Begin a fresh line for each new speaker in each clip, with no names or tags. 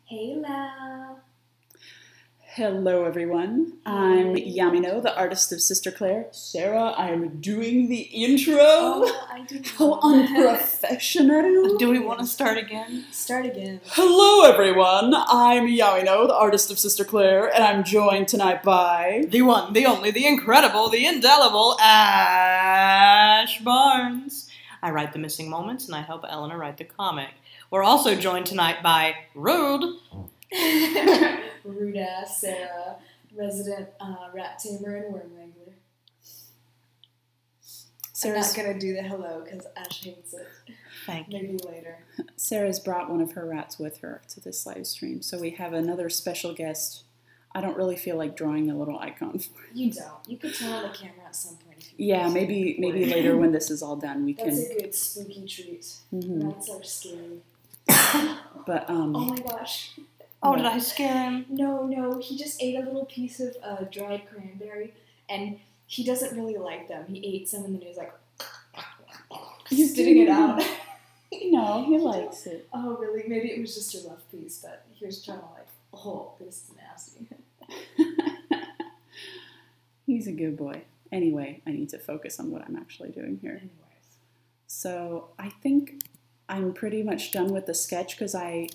Hello.
Hello, everyone. I'm Yamino, the artist of Sister Claire. Sarah, I'm doing the intro.
Oh, I do.
How unprofessional.
Do we want to start again?
Start again.
Hello, everyone. I'm Yamino, the artist of Sister Claire, and I'm joined tonight by...
The one, the only, the incredible, the indelible Ash Barnes. I write the missing moments, and I help Eleanor write the comic. We're also joined tonight by Rude.
Rude ass Sarah, resident rat tamer and worm wrangler.
Sarah's...
I'm not going to do the hello because Ash hates it.
Thank you.
Maybe later.
Sarah's brought one of her rats with her to this live stream, so we have another special guest. I don't really feel like drawing a little icon for it.
You don't. You could turn on the camera at some point. If you
Yeah, maybe later when this is all done we can...
That's a good spooky treat.
Mm-hmm.
Rats are scary.
But,
Oh my gosh.
Oh,
No.
did I scare him?
No, he just ate a little piece of dried cranberry, and he doesn't really like them. He ate some, and then he was like,
He's
spitting it out.
No, he likes it.
Oh, really? Maybe it was just a rough piece, but he was trying to like, oh, this is nasty.
He's a good boy. Anyway, I need to focus on what I'm actually doing here.
Anyways.
So I think I'm pretty much done with the sketch because I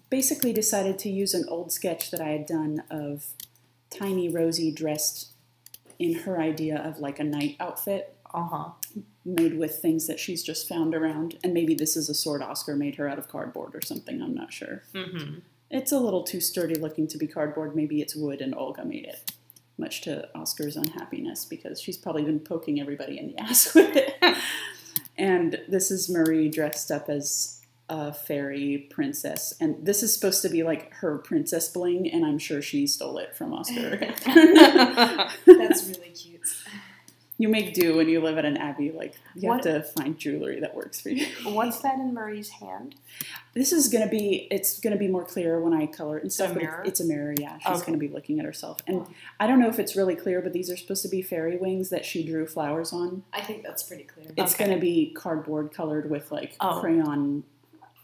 basically decided to use an old sketch that I had done of tiny Rosie dressed in her idea of like a night outfit made with things that she's just found around. And maybe this is a sword Oscar made her out of cardboard or something. I'm not sure.
Mm-hmm.
It's a little too sturdy looking to be cardboard. Maybe it's wood and Olga made it. Much to Oscar's unhappiness because she's probably been poking everybody in the ass with it. And this is Marie dressed up as a fairy princess. And this is supposed to be like her princess bling, and I'm sure she stole it from Oscar.
That's really cute.
You make do when you live at an abbey. Like, you have to find jewelry that works for you.
What's that in Marie's hand?
This is going to be, it's going to be more clear when I color it and stuff.
A mirror?
It's a mirror, yeah. She's
Okay.
going to be looking at herself. And I don't know if it's really clear, but these are supposed to be fairy wings that she drew flowers on.
I think that's pretty clear.
It's going to be cardboard colored with like crayon.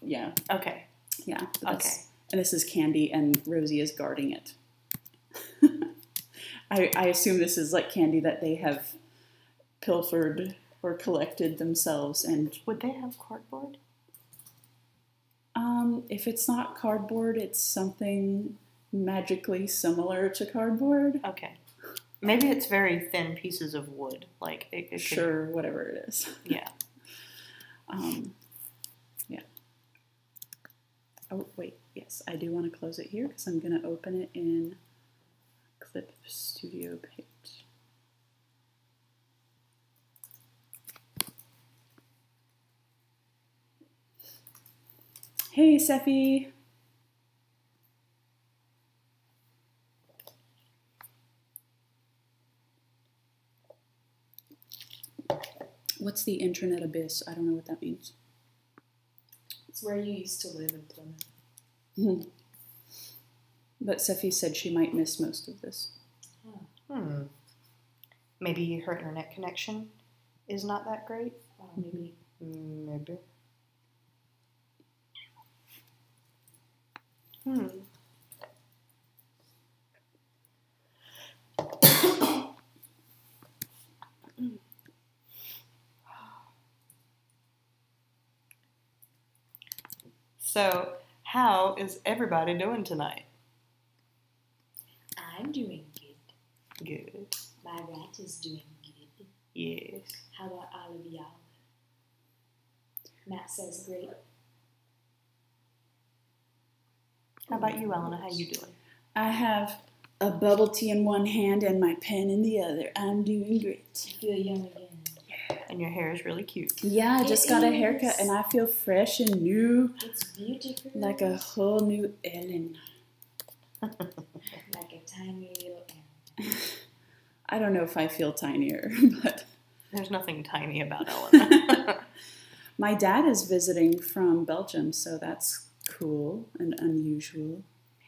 Yeah.
Okay.
Yeah.
Okay.
And this is Candy, and Rosie is guarding it. I assume this is like candy that they have pilfered or collected themselves. And
Would they have cardboard?
if it's not cardboard, it's something magically similar to cardboard.
Okay. Maybe it's very thin pieces of wood. Like it could,
Sure, whatever it is.
Yeah.
Yeah. Oh, wait. Yes, I do want to close it here because I'm going to open it in Clip Studio Paint. Hey, Sephi. What's the internet abyss? I don't know what that means.
It's where you used to live in Plymouth.
But Sephi said she might miss most of this.
Maybe her internet connection is not that great.
Maybe.
Maybe. So, how is everybody doing tonight?
I'm doing good.
Good.
My rat is doing good.
Yes.
How about all of y'all? Matt says great.
How about you, Elena? How you doing?
I have a bubble tea in one hand and my pen in the other. I'm doing great.
I feel young again.
And your hair is really cute.
Yeah, I just got a haircut and I feel fresh and new.
It's beautiful.
Like a whole new Ellen.
Like a tiny little animal.
I don't know if I feel tinier, but...
There's nothing tiny about Elena.
My dad is visiting from Belgium, so that's cool and unusual.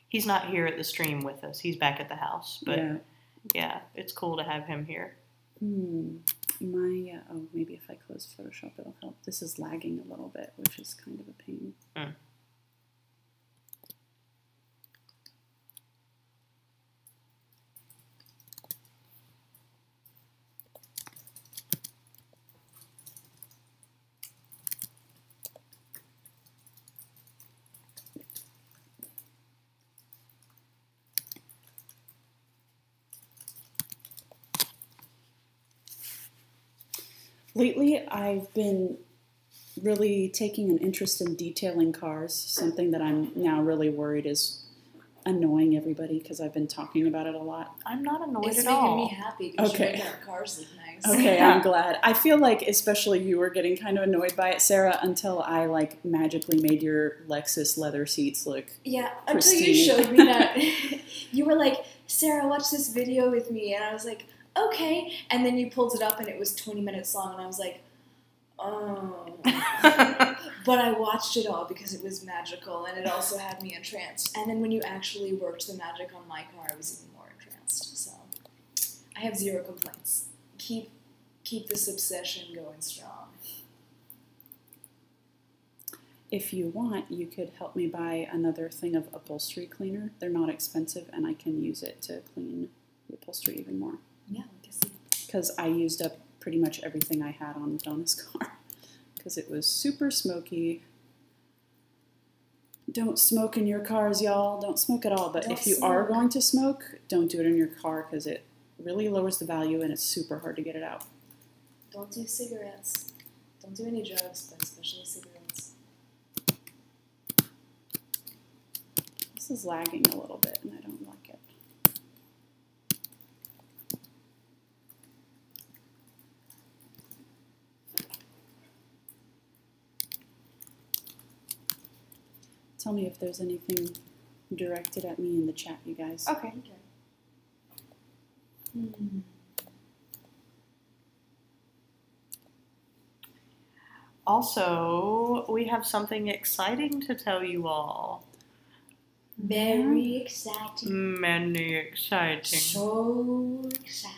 He's not here at the stream with us. He's back at the house. But yeah it's cool to have him here.
Oh, maybe if I close Photoshop, it'll help. This is lagging a little bit, which is kind of a pain. Lately, I've been really taking an interest in detailing cars, something that I'm now really worried is annoying everybody because I've been talking about it a lot.
I'm not annoyed
It's
at
making
all.
me happy because
Okay.
you're making our cars look nice.
Okay,
Yeah.
I'm glad. I feel like especially you were getting kind of annoyed by it, Sarah, until I like magically made your Lexus leather seats look.
Yeah,
Pristine.
until you showed me that. You were like, Sarah, watch this video with me. And I was like, okay. And then you pulled it up and it was 20 minutes long. And I was like, oh. But I watched it all because it was magical and it also had me entranced. And then when you actually worked the magic on my car, I was even more entranced. So I have zero complaints. Keep this obsession going strong.
If you want, you could help me buy another thing of upholstery cleaner. They're not expensive and I can use it to clean the upholstery even more.
Yeah, I guess.
Because I used up pretty much everything I had on Donna's car. Because it was super smoky. Don't smoke in your cars, y'all. Don't smoke at all. But
Don't
if you are
smoke.
going to smoke, don't do it in your car because it really lowers the value and it's super hard to get it out.
Don't do cigarettes. Don't do any drugs, but especially cigarettes.
This is lagging a little bit and I don't like it. Tell me if there's anything directed at me in the chat, you guys.
Okay. Also, we have something exciting to tell you all.
Very exciting.
Many exciting.
So exciting.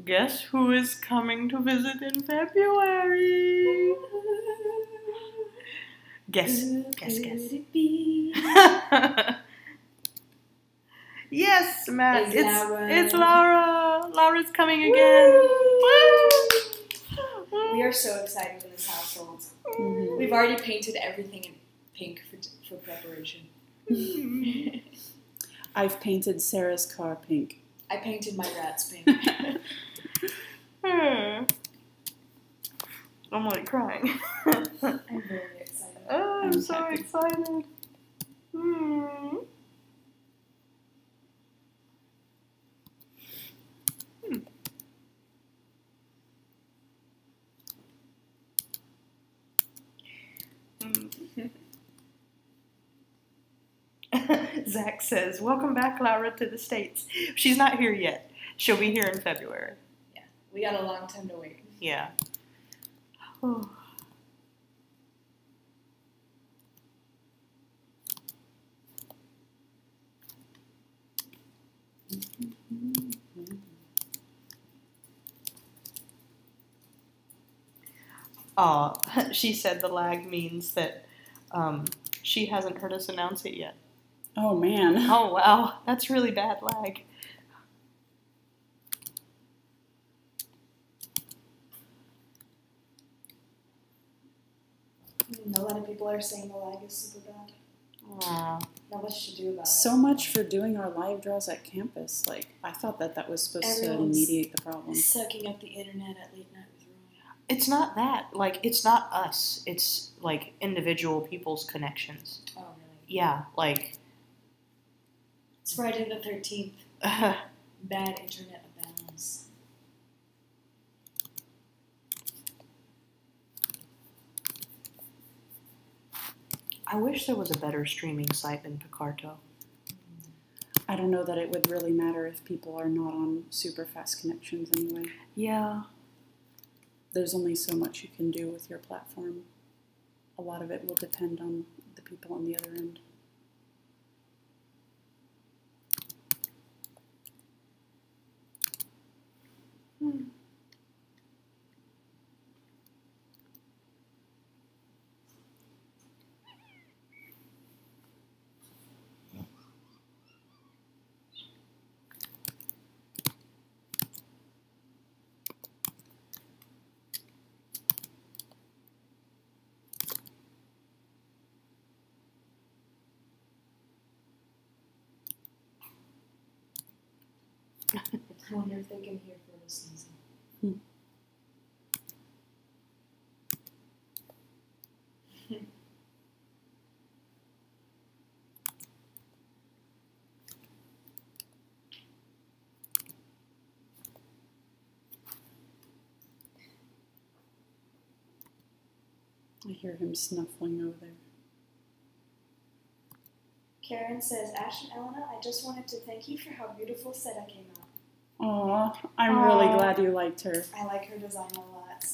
Guess who is coming to visit in February? Guess.
Who
Guess.
could it be?
Yes, Matt.
It's Laura.
It's Laura. Laura's coming again.
We are so excited in this household.
Mhm.
We've already painted everything in pink for preparation.
I've painted Sarah's car pink.
I painted my rats pink.
I'm like crying.
I'm very excited.
Oh, I'm
I'm
so
happy.
excited. Hmm. Zach says, "Welcome back, Laura, to the States." She's not here yet. She'll be here in February.
Yeah, we got a long time to wait.
Yeah. Oh. She said the lag means that she hasn't heard us announce it yet.
Oh man.
Oh, wow. That's really bad lag.
A lot of people are saying the lag is super bad.
Aw.
Not much to do about it.
So much for doing our live draws at campus. Like, I thought that was supposed to
Everyone's
mediate the problem.
Sucking up the internet at late night with Roy.
It's not that. Like, it's not us. It's, like, individual people's connections.
Oh, really?
Yeah, like...
It's Friday the 13th. Bad internet abounds.
I wish there was a better streaming site than Picarto.
I don't know that it would really matter if people are not on super fast connections anyway.
Yeah.
There's only so much you can do with your platform. A lot of it will depend on the people on the other end.
I wonder if they can hear for the season.
I hear him snuffling over there.
Karen says, Ash and Elena, I just wanted to thank you for how beautiful Seda came out.
Aw, I'm really glad you liked her.
I like her design a lot.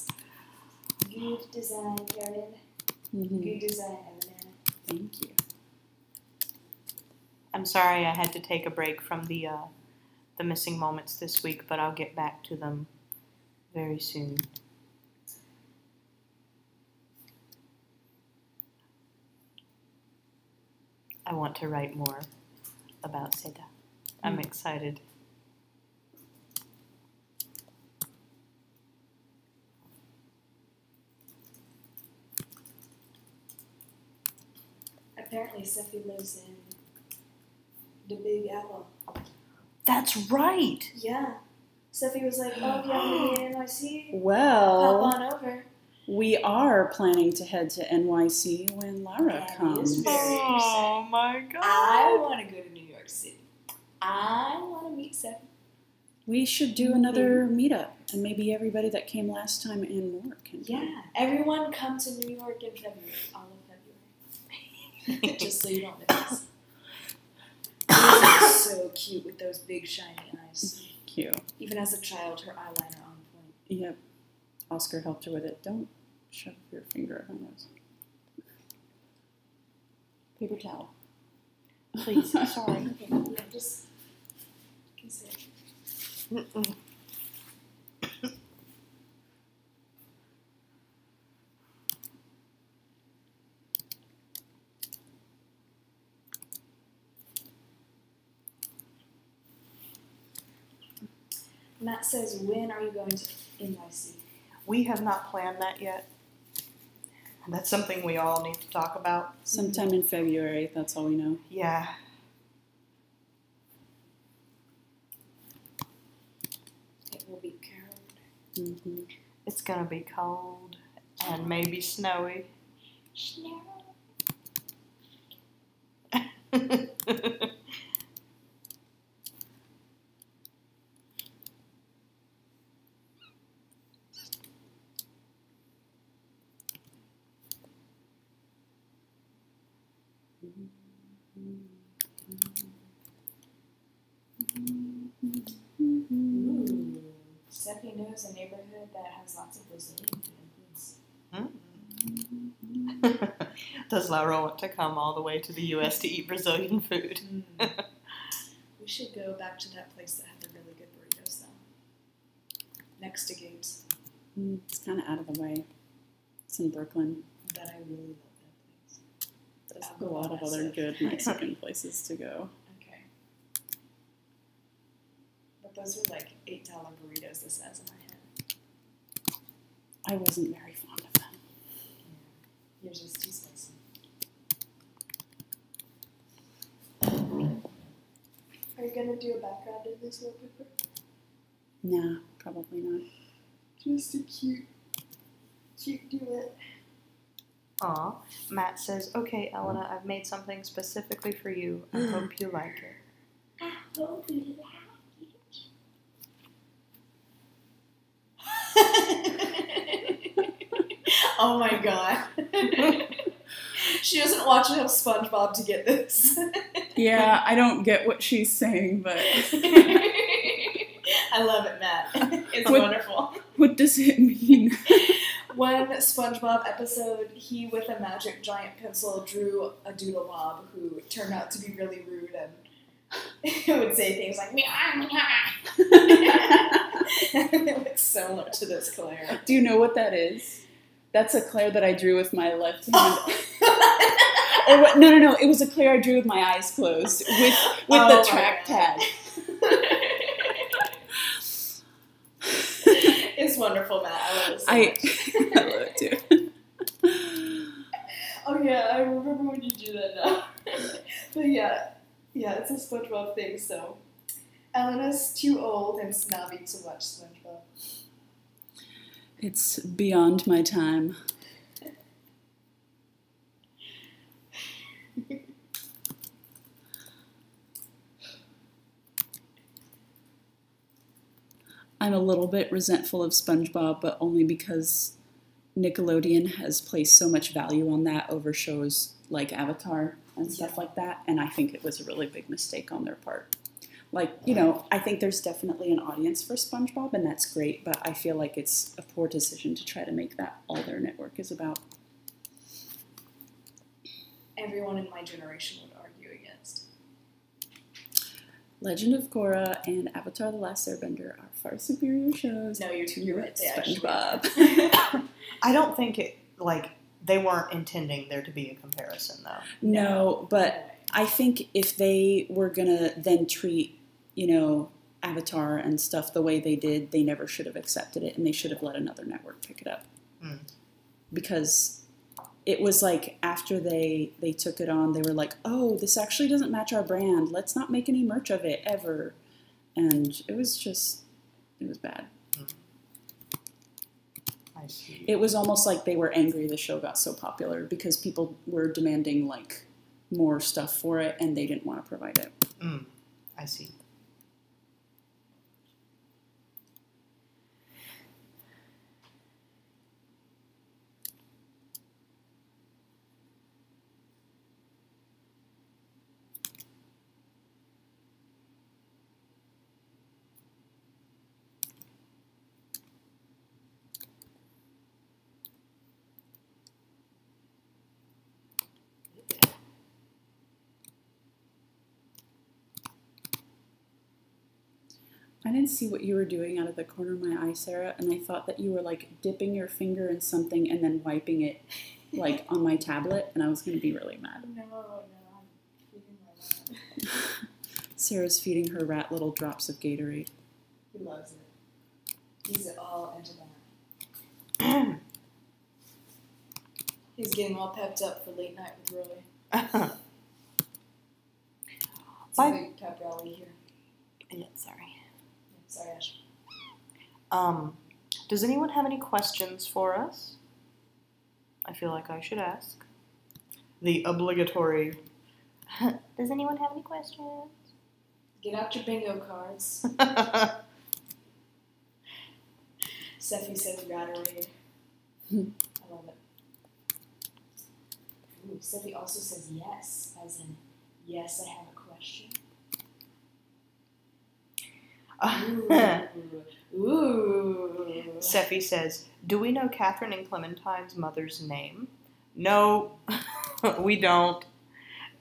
Good design, Karen. Good design, Elena.
Thank you.
I'm sorry I had to take a break from the missing moments this week, but I'll get back to them very soon. I want to write more about Seda. I'm excited.
Apparently, Seffi lives in the Big Apple.
That's right.
Yeah. Seffi was like, oh, if you haven't been in NYC,
Well,
hop on over.
we are planning to head to NYC when Lara comes.
Oh my god.
I want to go to New York City. I want to meet Seffi.
We should do another meetup, and maybe everybody that came last time and more can come.
Yeah. Everyone come to New York in February. All of February. Just so you don't miss. She's so cute with those big shiny eyes.
Cute.
Even as a child, her eyeliner on point.
Yep. Oscar helped her with it. Don't shove your finger up her nose. Paper towel.
Please, sorry.
Okay, yeah, just consider. Matt says, when are you going to NYC?
We have not planned that yet. That's something we all need to talk about.
Sometime in February, that's all we know.
Yeah.
It will be cold.
Mm-hmm.
It's gonna be cold and maybe snowy.
Snow. Seffi knows a neighborhood that has lots of Brazilian food.
Does Laura want to come all the way to the U.S. to eat Brazilian food?
We should go back to that place that had the really good burritos, though. Next to Gates.
It's kind of out of the way. It's in Brooklyn.
But I really love that place.
There's a lot of other good Mexican places to go.
Okay. But those were like $8 burritos the size of my head.
I wasn't very fond of them.
Yeah. Yours was too spicy. Are you gonna do a background in this wallpaper?
Nah, probably not.
Just a cute duet.
Aw. Matt says, okay, Elena, I've made something specifically for you. I hope you like it.
I hope you like it. Oh my god. She doesn't watch enough SpongeBob to get this.
Yeah, I don't get what she's saying, but...
I love it, Matt. It's wonderful.
What does it mean?
One SpongeBob episode, he with a magic giant pencil drew a doodle bob who turned out to be really rude and would say things like meow meow. It looks so much to this Claire.
Do you know what that is? That's a Claire that I drew with my left hand. Or what? No. It was a Claire I drew with my eyes closed with the trackpad.
It's wonderful, Matt. I love it so much.
I love it too.
Oh yeah, I remember when you do that now. But yeah, it's a SpongeBob thing. So Elena's too old and snobby to watch SpongeBob.
It's beyond my time. I'm a little bit resentful of SpongeBob, but only because Nickelodeon has placed so much value on that over shows like Avatar and stuff like that, and I think it was a really big mistake on their part. Like, you know, I think there's definitely an audience for SpongeBob, and that's great, but I feel like it's a poor decision to try to make that all their network is about.
Everyone in my generation would argue against.
Legend of Korra and Avatar: The Last Airbender are far superior shows.
No, you're right. They
SpongeBob.
I don't think it, like, they weren't intending there to be a comparison, though.
No, but I think if they were gonna then treat, you know, Avatar and stuff the way they did, they never should have accepted it, and they should have let another network pick it up. Because it was like after they took it on, they were like, oh, this actually doesn't match our brand. Let's not make any merch of it ever. And it was bad.
I see.
It was almost like they were angry the show got so popular because people were demanding like more stuff for it, and they didn't want to provide it.
I see.
I didn't see what you were doing out of the corner of my eye, Sarah, and I thought that you were like dipping your finger in something and then wiping it like on my tablet, and I was going to be really mad.
No, I'm feeding my rat.
Sarah's feeding her rat little drops of Gatorade.
He loves it. He's all into that. He's getting all pepped up for late night with Roy. It's a big pep rally here.
Yeah, sorry.
Sorry, Ash.
Does anyone have any questions for us? I feel like I should ask. The obligatory. Does anyone have any questions?
Get out your bingo cards. Steffi says Ratorade. I love it. Ooh, Steffi also says yes, as in, yes, I have a question. Ooh.
Steffi says, do we know Catherine and Clementine's mother's name? No, we don't.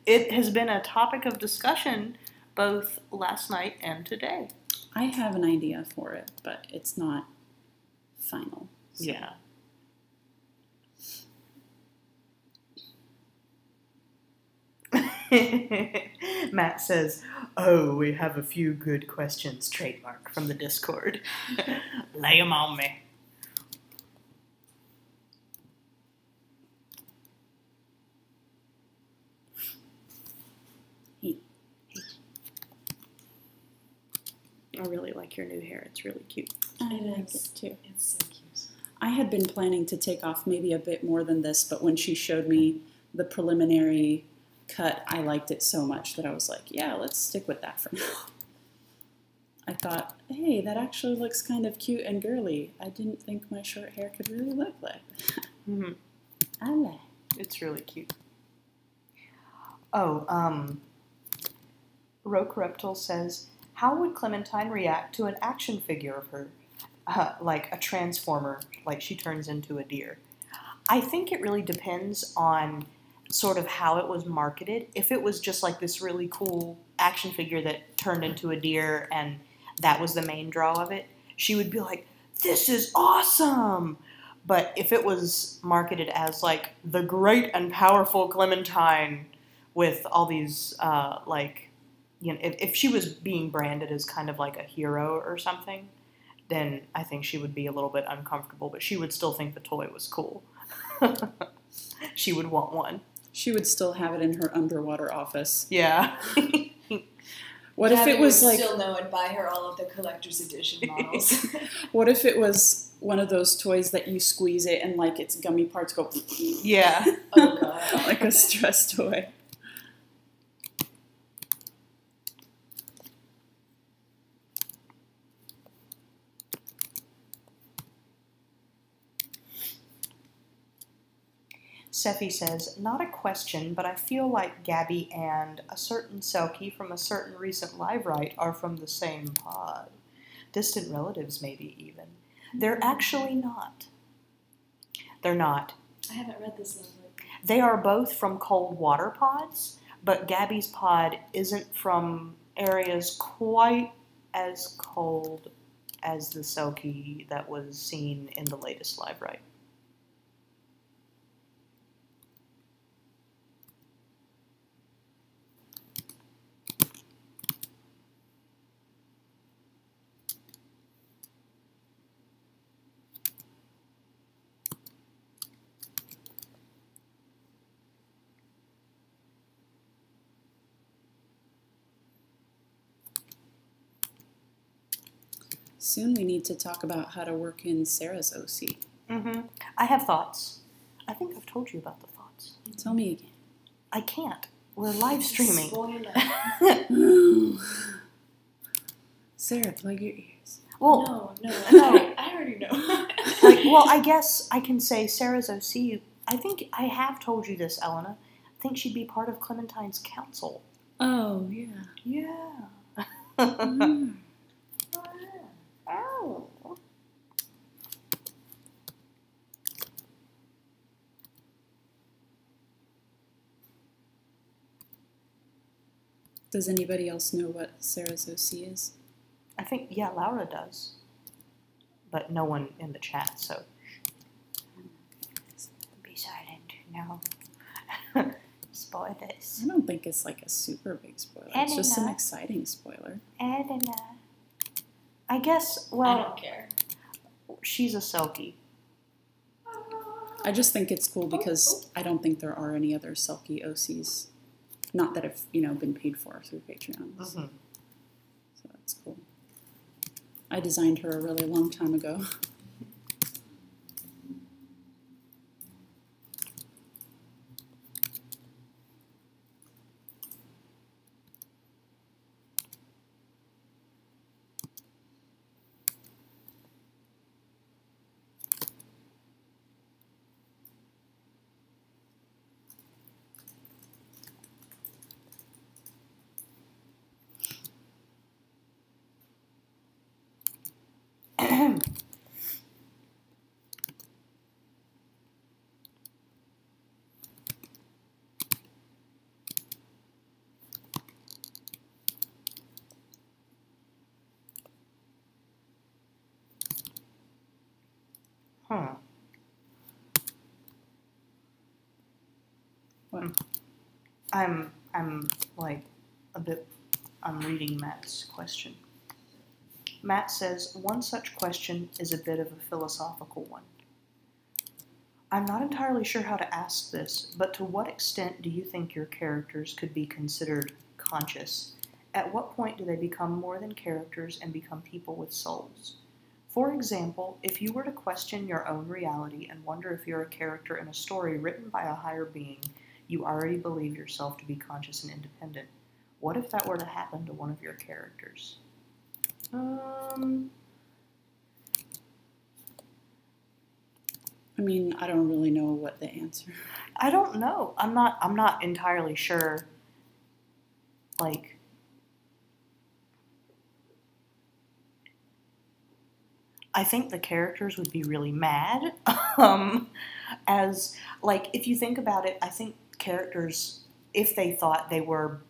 It has been a topic of discussion both last night and today.
I have an idea for it, but it's not final. So.
Yeah. Matt says, oh, we have a few good questions, trademark from the Discord. Lay 'em on me. I really like your new hair. It's really cute.
I like it too.
It's so cute.
I had been planning to take off maybe a bit more than this, but when she showed me the preliminary cut, I liked it so much that I was like, yeah, let's stick with that for now. I thought, hey, that actually looks kind of cute and girly. I didn't think my short hair could really look like that.
Mm-hmm.
I like it.
It's really cute. Oh, Roke Reptile says, how would Clementine react to an action figure of her, like a transformer, like she turns into a deer? I think it really depends on sort of how it was marketed. If it was just like this really cool action figure that turned into a deer and that was the main draw of it, she would be like, this is awesome! But if it was marketed as like the great and powerful Clementine with all these like, you know, if she was being branded as kind of like a hero or something, then I think she would be a little bit uncomfortable, but she would still think the toy was cool. She would want one.
She would still have it in her underwater office.
Yeah.
What if it was like...
still know and buy her all of the collector's edition models.
What if it was one of those toys that you squeeze it and like its gummy parts go...
Yeah.
Oh, God.
Like a stress toy.
Sephi says, not a question, but I feel like Gabby and a certain Selkie from a certain recent live write are from the same pod. Distant relatives, maybe, even. They're actually not. They're not.
I haven't read this one.
They are both from cold water pods, but Gabby's pod isn't from areas quite as cold as the Selkie that was seen in the latest live write.
Soon we need to talk about how to work in Sarah's OC.
I have thoughts. I think I've told you about the thoughts.
Tell me again.
I can't. We're live streaming.
Sarah, plug your ears.
Well,
No. I already know.
Well, I guess I can say Sarah's OC. I think I have told you this, Elena. I think she'd be part of Clementine's council.
Oh, yeah.
Yeah.
Mm.
Oh.
Does anybody else know what Sarah's OC is?
I think, yeah, Laura does. But no one in the chat, so. Be silent, no. Spoilers.
I don't think it's like a super big spoiler. It's just an exciting spoiler.
Edna. I guess,
I
well,
don't care.
she's a Selkie.
I just think it's cool because I don't think there are any other Selkie OCs. Not that have, been paid for through Patreon. So that's cool. I designed her a really long time ago.
Huh.
What?
I'm like I'm reading Matt's question. Matt says, one such question is a bit of a philosophical one. I'm not entirely sure how to ask this, but to what extent do you think your characters could be considered conscious? At what point do they become more than characters and become people with souls? For example, if you were to question your own reality and wonder if you're a character in a story written by a higher being, you already believe yourself to be conscious and independent. What if that were to happen to one of your characters?
I mean, I don't really know what the answer.
I don't know. I'm not entirely sure. Like, I think the characters would be really mad. As, like, if you think about it, I think characters, if they thought they were...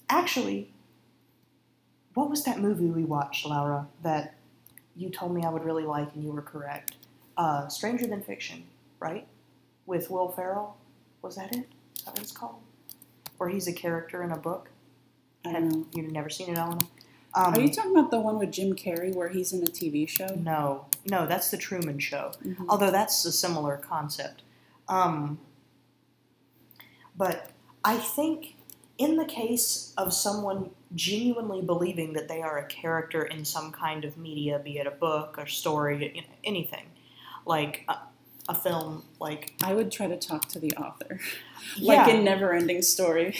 Actually, what was that movie we watched, Laura, that you told me I would really like and you were correct? Stranger Than Fiction, right? With Will Ferrell? Was that it? Is that what it's called? Where he's a character in a book?
I don't know.
You've never seen it, Elena?
Are you talking about the one with Jim Carrey where he's in a TV show?
No, that's The Truman Show.
Mm-hmm.
Although that's a similar concept. But I think in the case of someone genuinely believing that they are a character in some kind of media, be it a book, a story, anything, like a film, like...
I would try to talk to the author.
Yeah.
Like in Never Ending Story.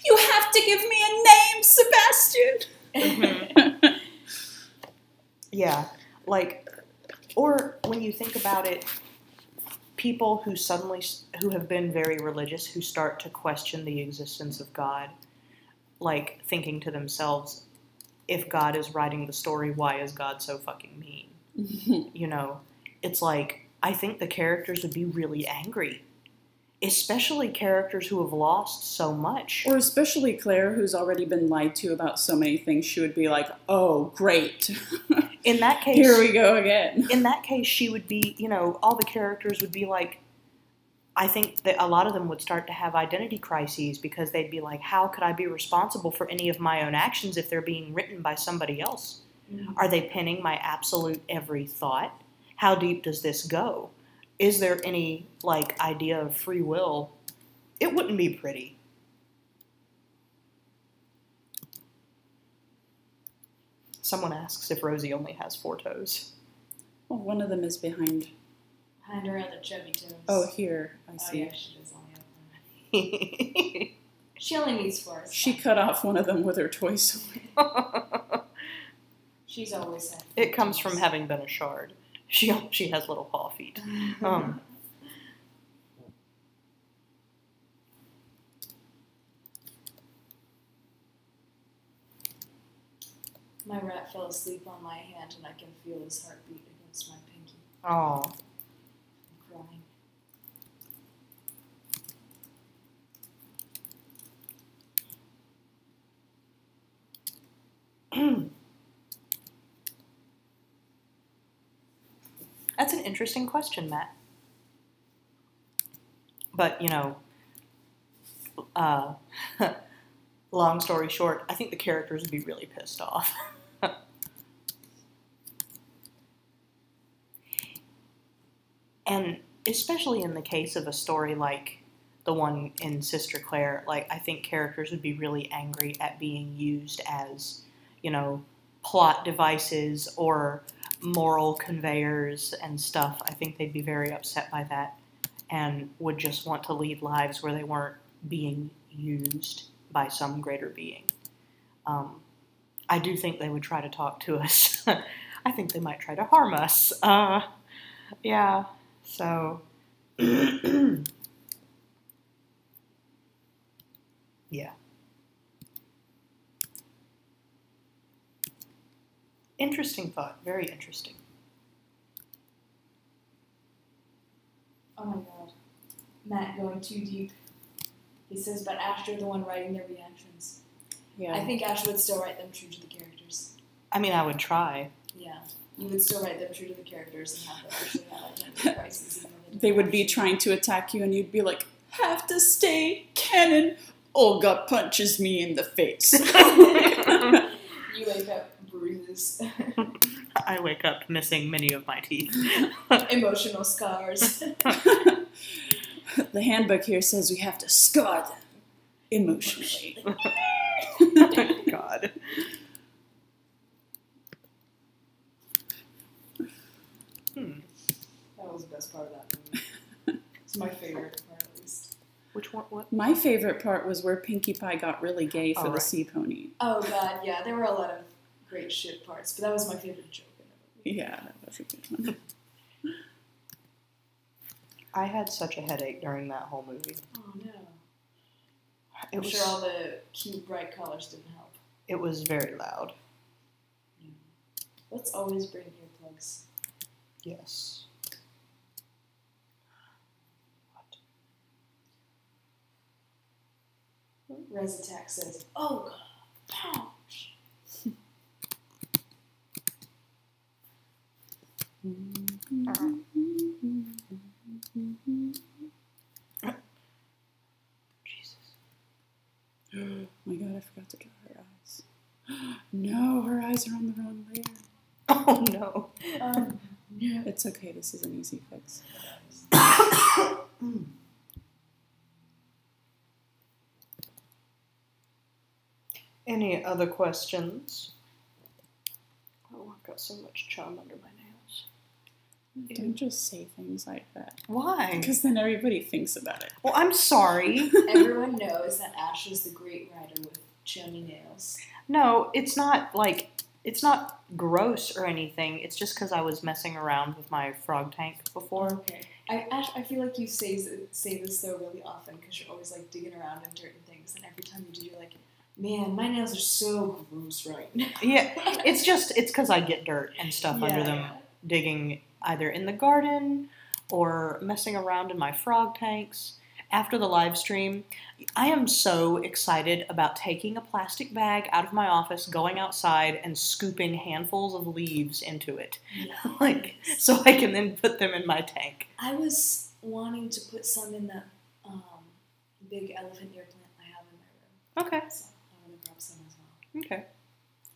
You have to give me a name, Sebastian!
Mm-hmm. Yeah, like, or when you think about it, people who have been very religious, who start to question the existence of God, like thinking to themselves, if God is writing the story, why is God so fucking mean? You know, it's like, I think the characters would be really angry. Especially characters who have lost so much.
Or especially Claire, who's already been lied to about so many things. She would be like, oh, great.
In that case...
Here we go again.
In that case, she would be, you know, all the characters would be like... I think that a lot of them would start to have identity crises because they'd be like, how could I be responsible for any of my own actions if they're being written by somebody else? Mm-hmm. Are they penning my absolute every thought? How deep does this go? Is there any, like, idea of free will? It wouldn't be pretty. Someone asks if Rosie only has 4 toes.
Well, one of them is behind.
Behind her other chubby toes.
Oh, here. I see.
Oh, yeah, she does only have 1. She only needs 4.
She cut off one of them with her toy sword.
She's always had 4
It comes
toes.
from having been a shard. She has little paw feet.
My rat fell asleep on my hand, and I can feel his heartbeat against my pinky.
Oh.
I'm crying.
That's an interesting question, Matt. But, you know, long story short, I think the characters would be really pissed off. And especially in the case of a story like the one in Sister Claire, like, I think characters would be really angry at being used as, you know, plot devices or moral conveyors and stuff. I think they'd be very upset by that and would just want to lead lives where they weren't being used by some greater being. I do think they would try to talk to us. I think they might try to harm us. Yeah, so... yeah. Interesting thought. Very interesting.
Oh my god. Matt going too deep. He says, but Ash, you're the one writing their reactions.
Yeah.
I think Ash would still write them true to the characters.
I mean, I would try.
Yeah. You would still write them true to the characters and have them actually have identity crises. Even though
They would be trying to attack you, and you'd be like, have to stay canon. Olga punches me in the face.
You wake up bruises.
I wake up missing many of my teeth.
Emotional scars.
The handbook here says we have to scar them emotionally.
God.
That was the best part of that movie. It's my favorite part, at least.
Which one? What?
My favorite part was where Pinkie Pie got really gay for
Oh,
the
right.
sea pony.
Oh god, yeah, there were a lot of great shit parts, but that was my favorite joke in the movie.
Yeah, that was a good one.
I had such a headache during that whole movie.
Oh no.
It
I'm
was,
sure all the cute bright colors didn't help.
it was very loud.
Let's always bring earplugs.
Yes.
Rezatak says, oh god, ouch.
Jesus.
Oh my god, I forgot to draw her eyes. No, her eyes are on the wrong layer.
Oh no.
Yeah.
It's okay, this is an easy fix.
Any other questions? Oh, I've got so much chum under my nails.
Don't just say things like that.
Why?
Because then everybody thinks about it.
Well, I'm sorry.
Everyone knows that Ash is the great writer with chummy nails.
No, it's not like it's not gross or anything. It's just because I was messing around with my frog tank before.
Okay. I feel like you say this though really often because you're always like digging around in dirt and things, and every time you do, you're like, man, my nails are so gross right now.
Yeah, it's because I get dirt and stuff under them, digging either in the garden or messing around in my frog tanks. After the live stream, I am so excited about taking a plastic bag out of my office, going outside, and scooping handfuls of leaves into it.
Yeah.
So I can then put them in my tank.
I was wanting to put some in the big elephant ear plant I have in my room.
Okay.
So I'm going to grab some as well.
Okay.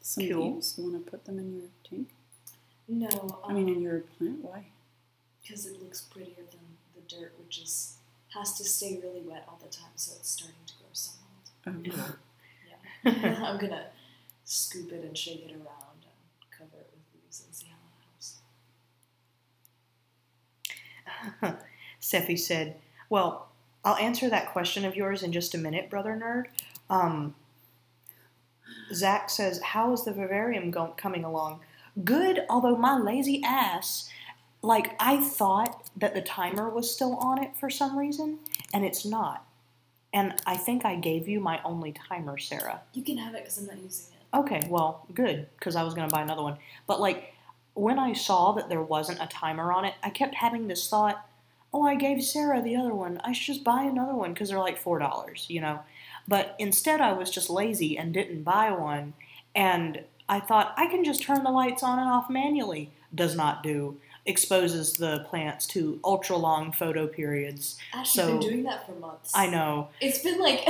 Some
Cool.
leaves? You want to put them in your tank?
No.
I mean, in your plant? Why?
Because it looks prettier than the dirt, which has to stay really wet all the time, so it's starting to grow some mold. Yeah. I'm going to scoop it and shake it around and cover it with leaves and see how it helps.
Sephi said, well, I'll answer that question of yours in just a minute, Brother Nerd. Zach says, how is the vivarium coming along? Good, although my lazy ass, like, I thought that the timer was still on it for some reason, and it's not. And I think I gave you my only timer, Sarah.
You can have it because I'm not using it.
Okay, well, good, because I was going to buy another one. But, like, when I saw that there wasn't a timer on it, I kept having this thought, oh, I gave Sarah the other one. I should just buy another one because they're like $4, you know. But instead I was just lazy and didn't buy one, and I thought, I can just turn the lights on and off manually. Does not do. Exposes the plants to ultra-long photo periods.
Ash, you've been doing that for months.
I know.
It's been like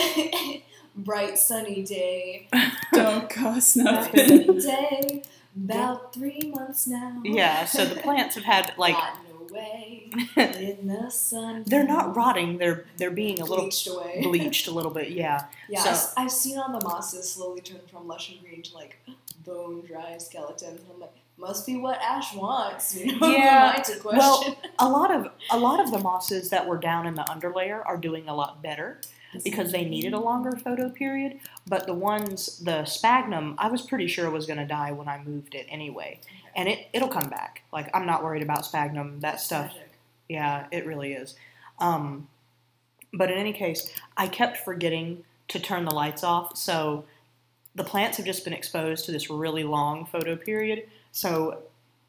bright sunny day.
Don't cost
Bright
nothing.
sunny day. About 3 months now.
Yeah, so the plants have had, like...
Got no way in the sun.
They're not rotting. They're being a little...
Bleached
a little bit, yeah.
Yeah,
So,
I've seen all the mosses slowly turn from lush and green to like bone dry skeletons, and I'm like, must be what Ash wants, you know?
Yeah,
Mine's a question.
well, a lot of the mosses that were down in the underlayer are doing a lot better because they needed a longer photo period. But the sphagnum, I was pretty sure was going to die when I moved it anyway, and it'll come back. Like, I'm not worried about sphagnum. That stuff,
Magic.
yeah, it really is. But in any case, I kept forgetting to turn the lights off, so the plants have just been exposed to this really long photo period. So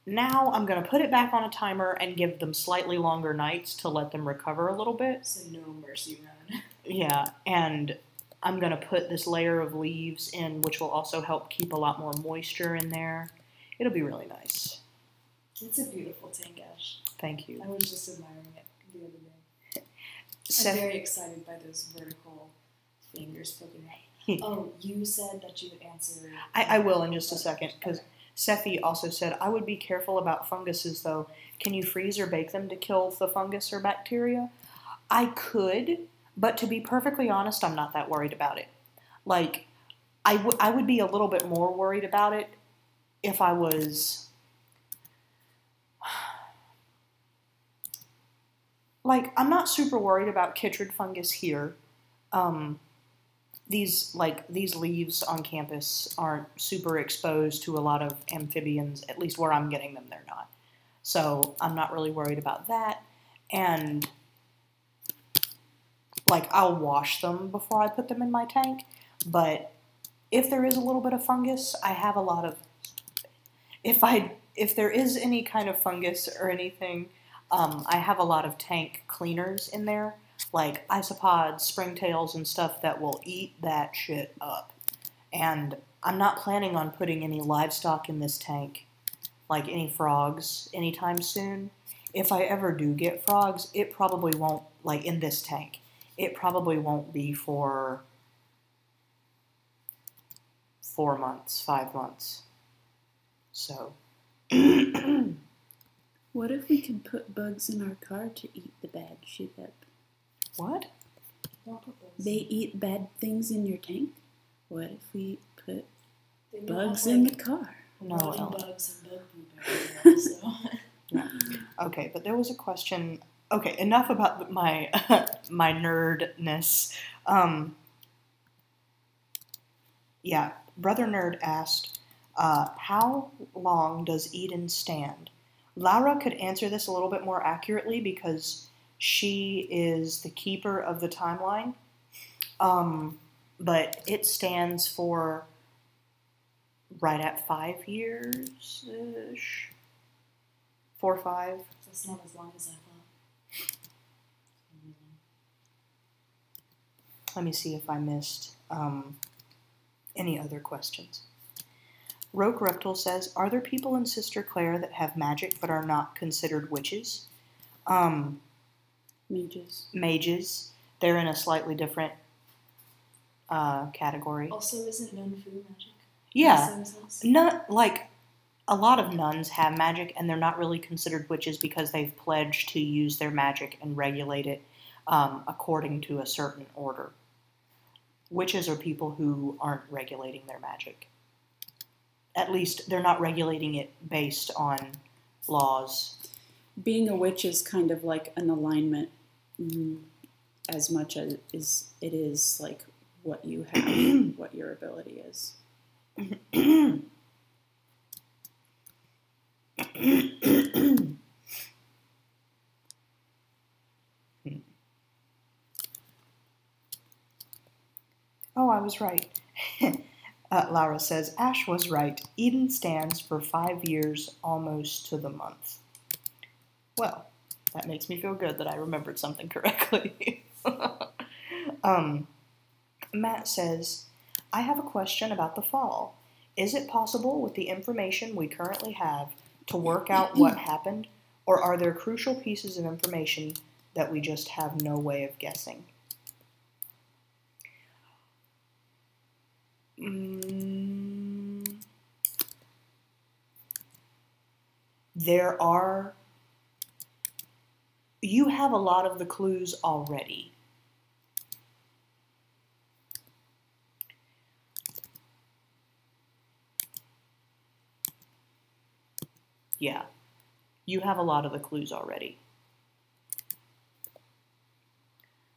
now I'm going to put it back on a timer and give them slightly longer nights to let them recover a little bit.
So no mercy run.
Yeah, and I'm going to put this layer of leaves in, which will also help keep a lot more moisture in there. It'll be really nice.
It's a beautiful tank, Ash.
Thank you.
I was just admiring it the other day. I'm very excited by those vertical fingers poking out. Oh, you said that you would answer...
I will in just a second, because Sephi also said, I would be careful about funguses, though. Can you freeze or bake them to kill the fungus or bacteria? I could, but to be perfectly honest, I'm not that worried about it. Like, I would be a little bit more worried about it if I was... Like, I'm not super worried about chytrid fungus here. These leaves on campus aren't super exposed to a lot of amphibians, at least where I'm getting them, they're not. So I'm not really worried about that. And, like, I'll wash them before I put them in my tank. But if there is a little bit of fungus, I have a lot of... If there is any kind of fungus or anything, I have a lot of tank cleaners in there. Like isopods, springtails, and stuff that will eat that shit up. And I'm not planning on putting any livestock in this tank, like any frogs, anytime soon. If I ever do get frogs, it probably won't, like in this tank, it probably won't be for 4 months, 5 months. So.
What if we can put bugs in our car to eat the bad shit up?
What?
They eat bad things in your tank? What if we put bugs in the car?
No,
bugs and bug poop so.
No. Okay, but there was a question. Okay, enough about my my nerdness. Yeah, Brother Nerd asked, How long does Eden stand? Laura could answer this a little bit more accurately because she is the keeper of the timeline. But it stands for right at 5 years-ish. 4 or 5.
That's not as long as I thought.
Let me see if I missed any other questions. Rogue Reptile says, are there people in Sister Claire that have magic but are not considered witches?
Mages.
Mages. They're in a slightly different category.
Also, isn't nun fu magic?
Yeah. Like, a lot of nuns have magic, and they're not really considered witches because they've pledged to use their magic and regulate it according to a certain order. Witches are people who aren't regulating their magic. At least they're not regulating it based on laws.
Being a witch is kind of like an alignment as much as it is like what you have, what your ability is.
Oh, I was right. Laura says, Ash was right. Eden stands for 5 years, almost to the month. Well, that makes me feel good that I remembered something correctly. Matt says, I have a question about the fall. Is it possible with the information we currently have to work out what happened, or are there crucial pieces of information that we just have no way of guessing? You have a lot of the clues already. Yeah, you have a lot of the clues already.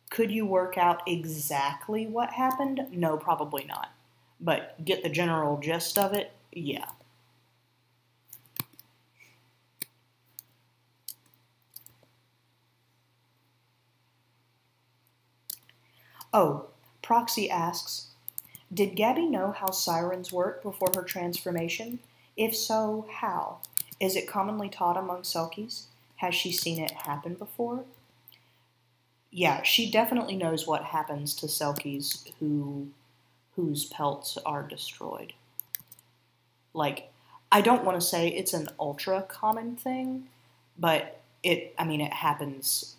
Could you work out exactly what happened? No, probably not. But get the general gist of it? Yeah. Oh, Proxy asks, did Gabby know how sirens work before her transformation? If so, how? Is it commonly taught among Selkies? Has she seen it happen before? Yeah, she definitely knows what happens to Selkies whose pelts are destroyed. Like, I don't want to say it's an ultra common thing, but it happens.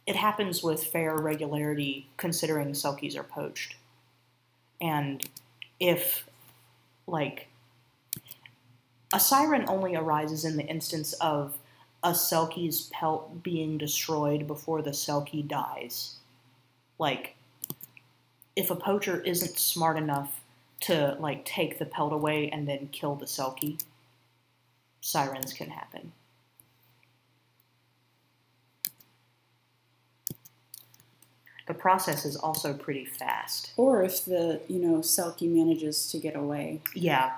It happens with fair regularity considering Selkies are poached. And if, like, a siren only arises in the instance of a Selkie's pelt being destroyed before the Selkie dies. Like, if a poacher isn't smart enough to, like, take the pelt away and then kill the Selkie, sirens can happen. The process is also pretty fast.
Or if the, Selkie manages to get away.
Yeah.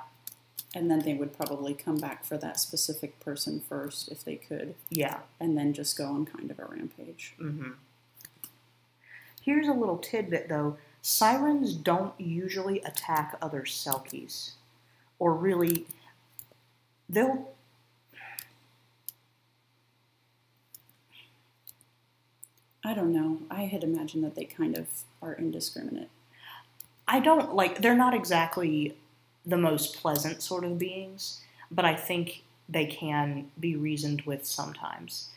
And then they would probably come back for that specific person first, if they could.
Yeah.
And then just go on kind of a rampage.
Mm-hmm. Here's a little tidbit, though. Sirens don't usually attack other Selkies. Or really, they'll...
I don't know. I had imagined that they kind of are indiscriminate.
They're not exactly the most pleasant sort of beings, but I think they can be reasoned with sometimes.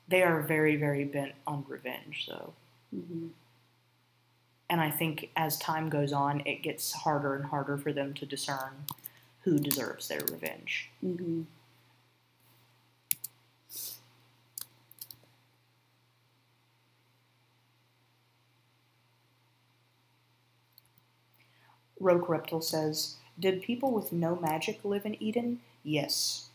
They are very, very bent on revenge, though.
Mm-hmm.
And I think as time goes on, it gets harder and harder for them to discern who deserves their revenge.
Mm-hmm.
Rogue Reptile says, did people with no magic live in Eden? Yes.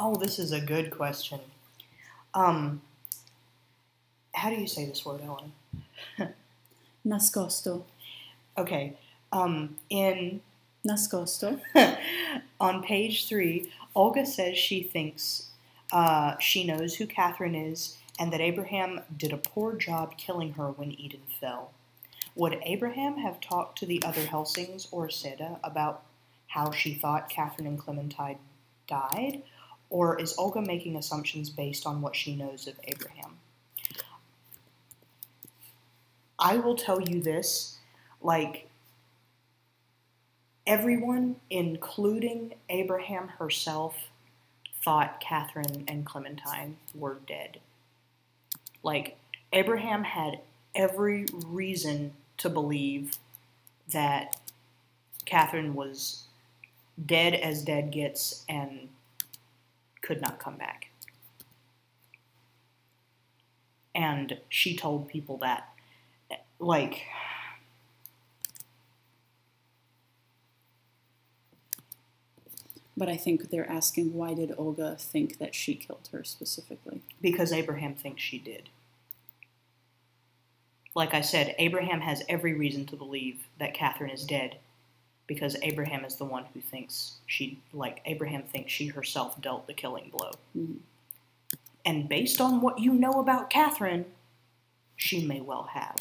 Oh, this is a good question. How do you say this word, Ellen?
Nascosto.
Okay.
Nascosto.
On page 3, Olga says she thinks she knows who Catherine is and that Abraham did a poor job killing her when Eden fell. Would Abraham have talked to the other Helsings or Seda about how she thought Catherine and Clementine died? Or is Olga making assumptions based on what she knows of Abraham? I will tell you this, like, everyone, including Abraham herself, thought Catherine and Clementine were dead. Like, Abraham had every reason to believe that Catherine was dead as dead gets and could not come back. And she told people that. Like,
But I think they're asking, why did Olga think that she killed her specifically?
because Abraham thinks she did. Like I said, Abraham has every reason to believe that Catherine is dead because Abraham is the one who thinks Abraham thinks she herself dealt the killing blow.
Mm-hmm.
And based on what you know about Catherine, she may well have.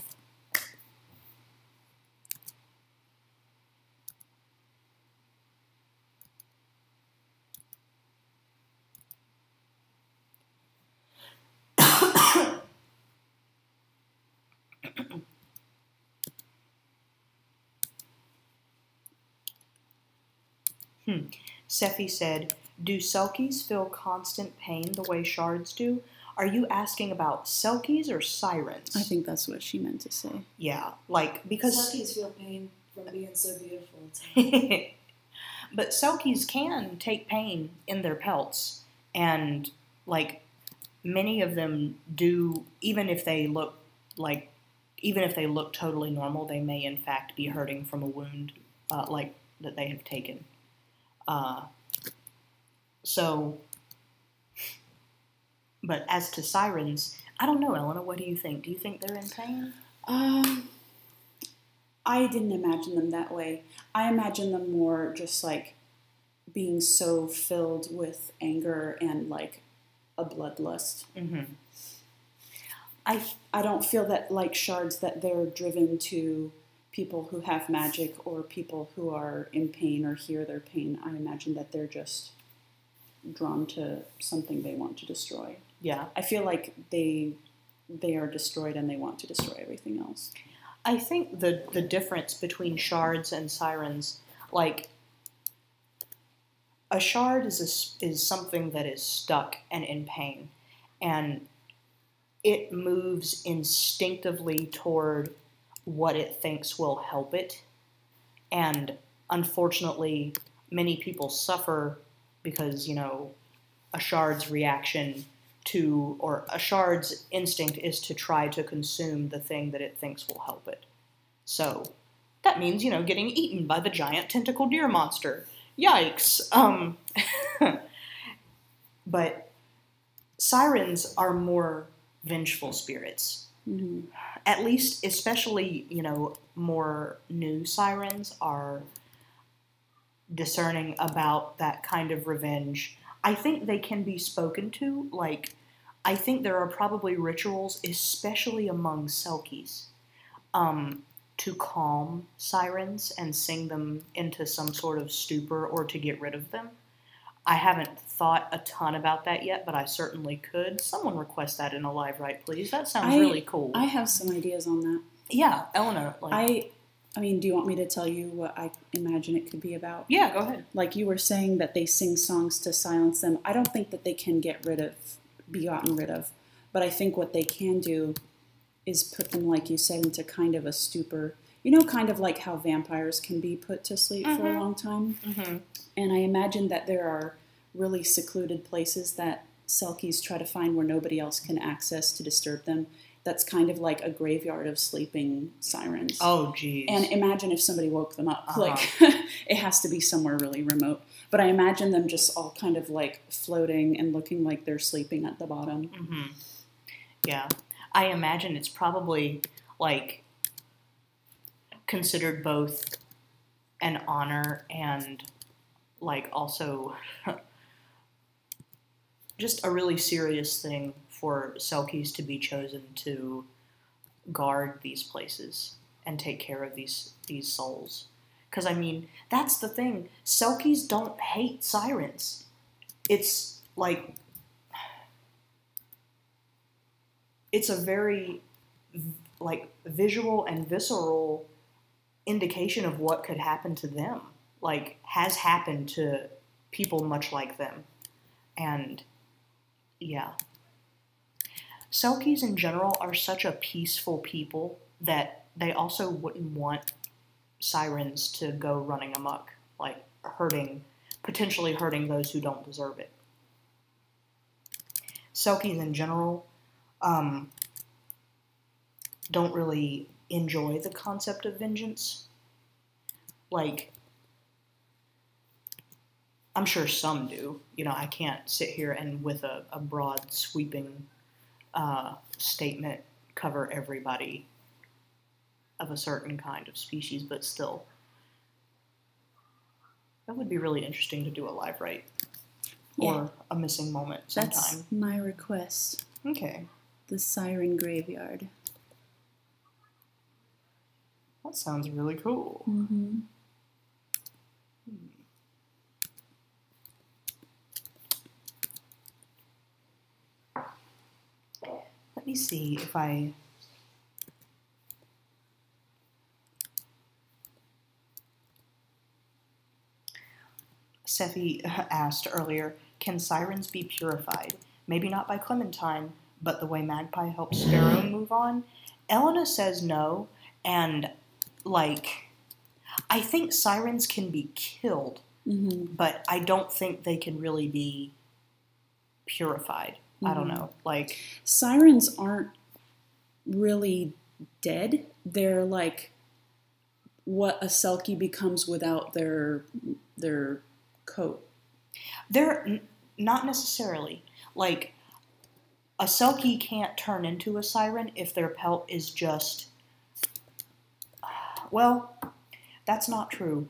Sephi said, do Selkies feel constant pain the way shards do? Are you asking about Selkies or sirens?
I think that's what she meant to say.
Yeah, like, because...
Selkies feel pain from being so beautiful.
But Selkies can take pain in their pelts, and, like, many of them do, even if they look totally normal, they may in fact be hurting from a wound, that they have taken. But as to sirens, I don't know, Eleanor, what do you think? Do you think they're in pain?
I didn't imagine them that way. I imagine them more just like being so filled with anger and like a bloodlust.
Mm-hmm.
I don't feel that like shards that they're driven to people who have magic or people who are in pain or hear their pain. I imagine that they're just drawn to something they want to destroy.
Yeah.
I feel like they are destroyed and they want to destroy everything else.
I think the difference between shards and sirens, like, a shard is something that is stuck and in pain, and it moves instinctively toward what it thinks will help it, and unfortunately, many people suffer because, a shard's reaction to, or a shard's instinct is to try to consume the thing that it thinks will help it. So, that means, getting eaten by the giant tentacle deer monster. Yikes. But sirens are more vengeful spirits.
Mm-hmm.
At least, especially, more new sirens are discerning about that kind of revenge. I think they can be spoken to. Like, I think there are probably rituals, especially among Selkies, to calm sirens and sing them into some sort of stupor or to get rid of them. I haven't thought a ton about that yet, but I certainly could. Someone request that in a live write, please. That sounds really cool.
I have some ideas on that.
Yeah, Eleanor.
I mean, do you want me to tell you what I imagine it could be about?
Yeah, go ahead.
Like you were saying that they sing songs to silence them. I don't think that they can be gotten rid of. But I think what they can do is put them, like you said, into kind of a stupor. Kind of like how vampires can be put to sleep for a long time.
Mm-hmm.
And I imagine that there are really secluded places that Selkies try to find where nobody else can access to disturb them, that's kind of like a graveyard of sleeping sirens.
Oh, geez.
And imagine if somebody woke them up.
Uh-huh.
Like, it has to be somewhere really remote. But I imagine them just all kind of like floating and looking like they're sleeping at the bottom.
Mm-hmm. Yeah. I imagine it's probably like considered both an honor and like also just a really serious thing for Selkies to be chosen to guard these places and take care of these souls. Because, I mean, that's the thing. Selkies don't hate sirens. It's like, it's a very, like, visual and visceral indication of what could happen to them. Like, has happened to people much like them. And, yeah. Selkies in general are such a peaceful people that they also wouldn't want sirens to go running amok, like potentially hurting those who don't deserve it. Selkies in general don't really enjoy the concept of vengeance. Like, I'm sure some do. You know, I can't sit here and with a broad sweeping statement cover everybody of a certain kind of species, but still. That would be really interesting to do a live write. Or a missing moment sometime.
That's my request.
Okay.
The Siren Graveyard.
That sounds really cool.
Mm-hmm.
Let me see if I... Sephi asked earlier, can sirens be purified? Maybe not by Clementine, but the way Magpie helps Sparrow move on? Elena says no, and, like, I think sirens can be killed, but I don't think they can really be purified. I don't know. Like,
sirens aren't really dead. They're like what a Selkie becomes without their coat.
They're not necessarily. Like, a Selkie can't turn into a siren if their pelt is just... Well, that's not true.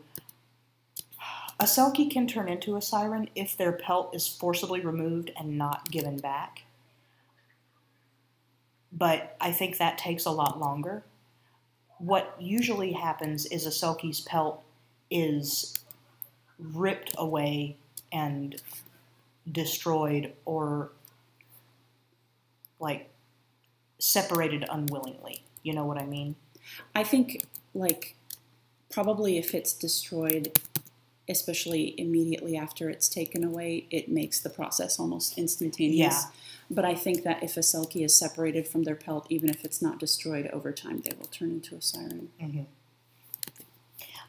A Selkie can turn into a siren if their pelt is forcibly removed and not given back. But I think that takes a lot longer. What usually happens is a Selkie's pelt is ripped away and destroyed or, like, separated unwillingly. You know what I mean?
I think, like, probably if it's destroyed, especially immediately after it's taken away, it makes the process almost instantaneous.
Yeah.
But I think that if a Selkie is separated from their pelt, even if it's not destroyed over time, they will turn into a siren.
Mm-hmm.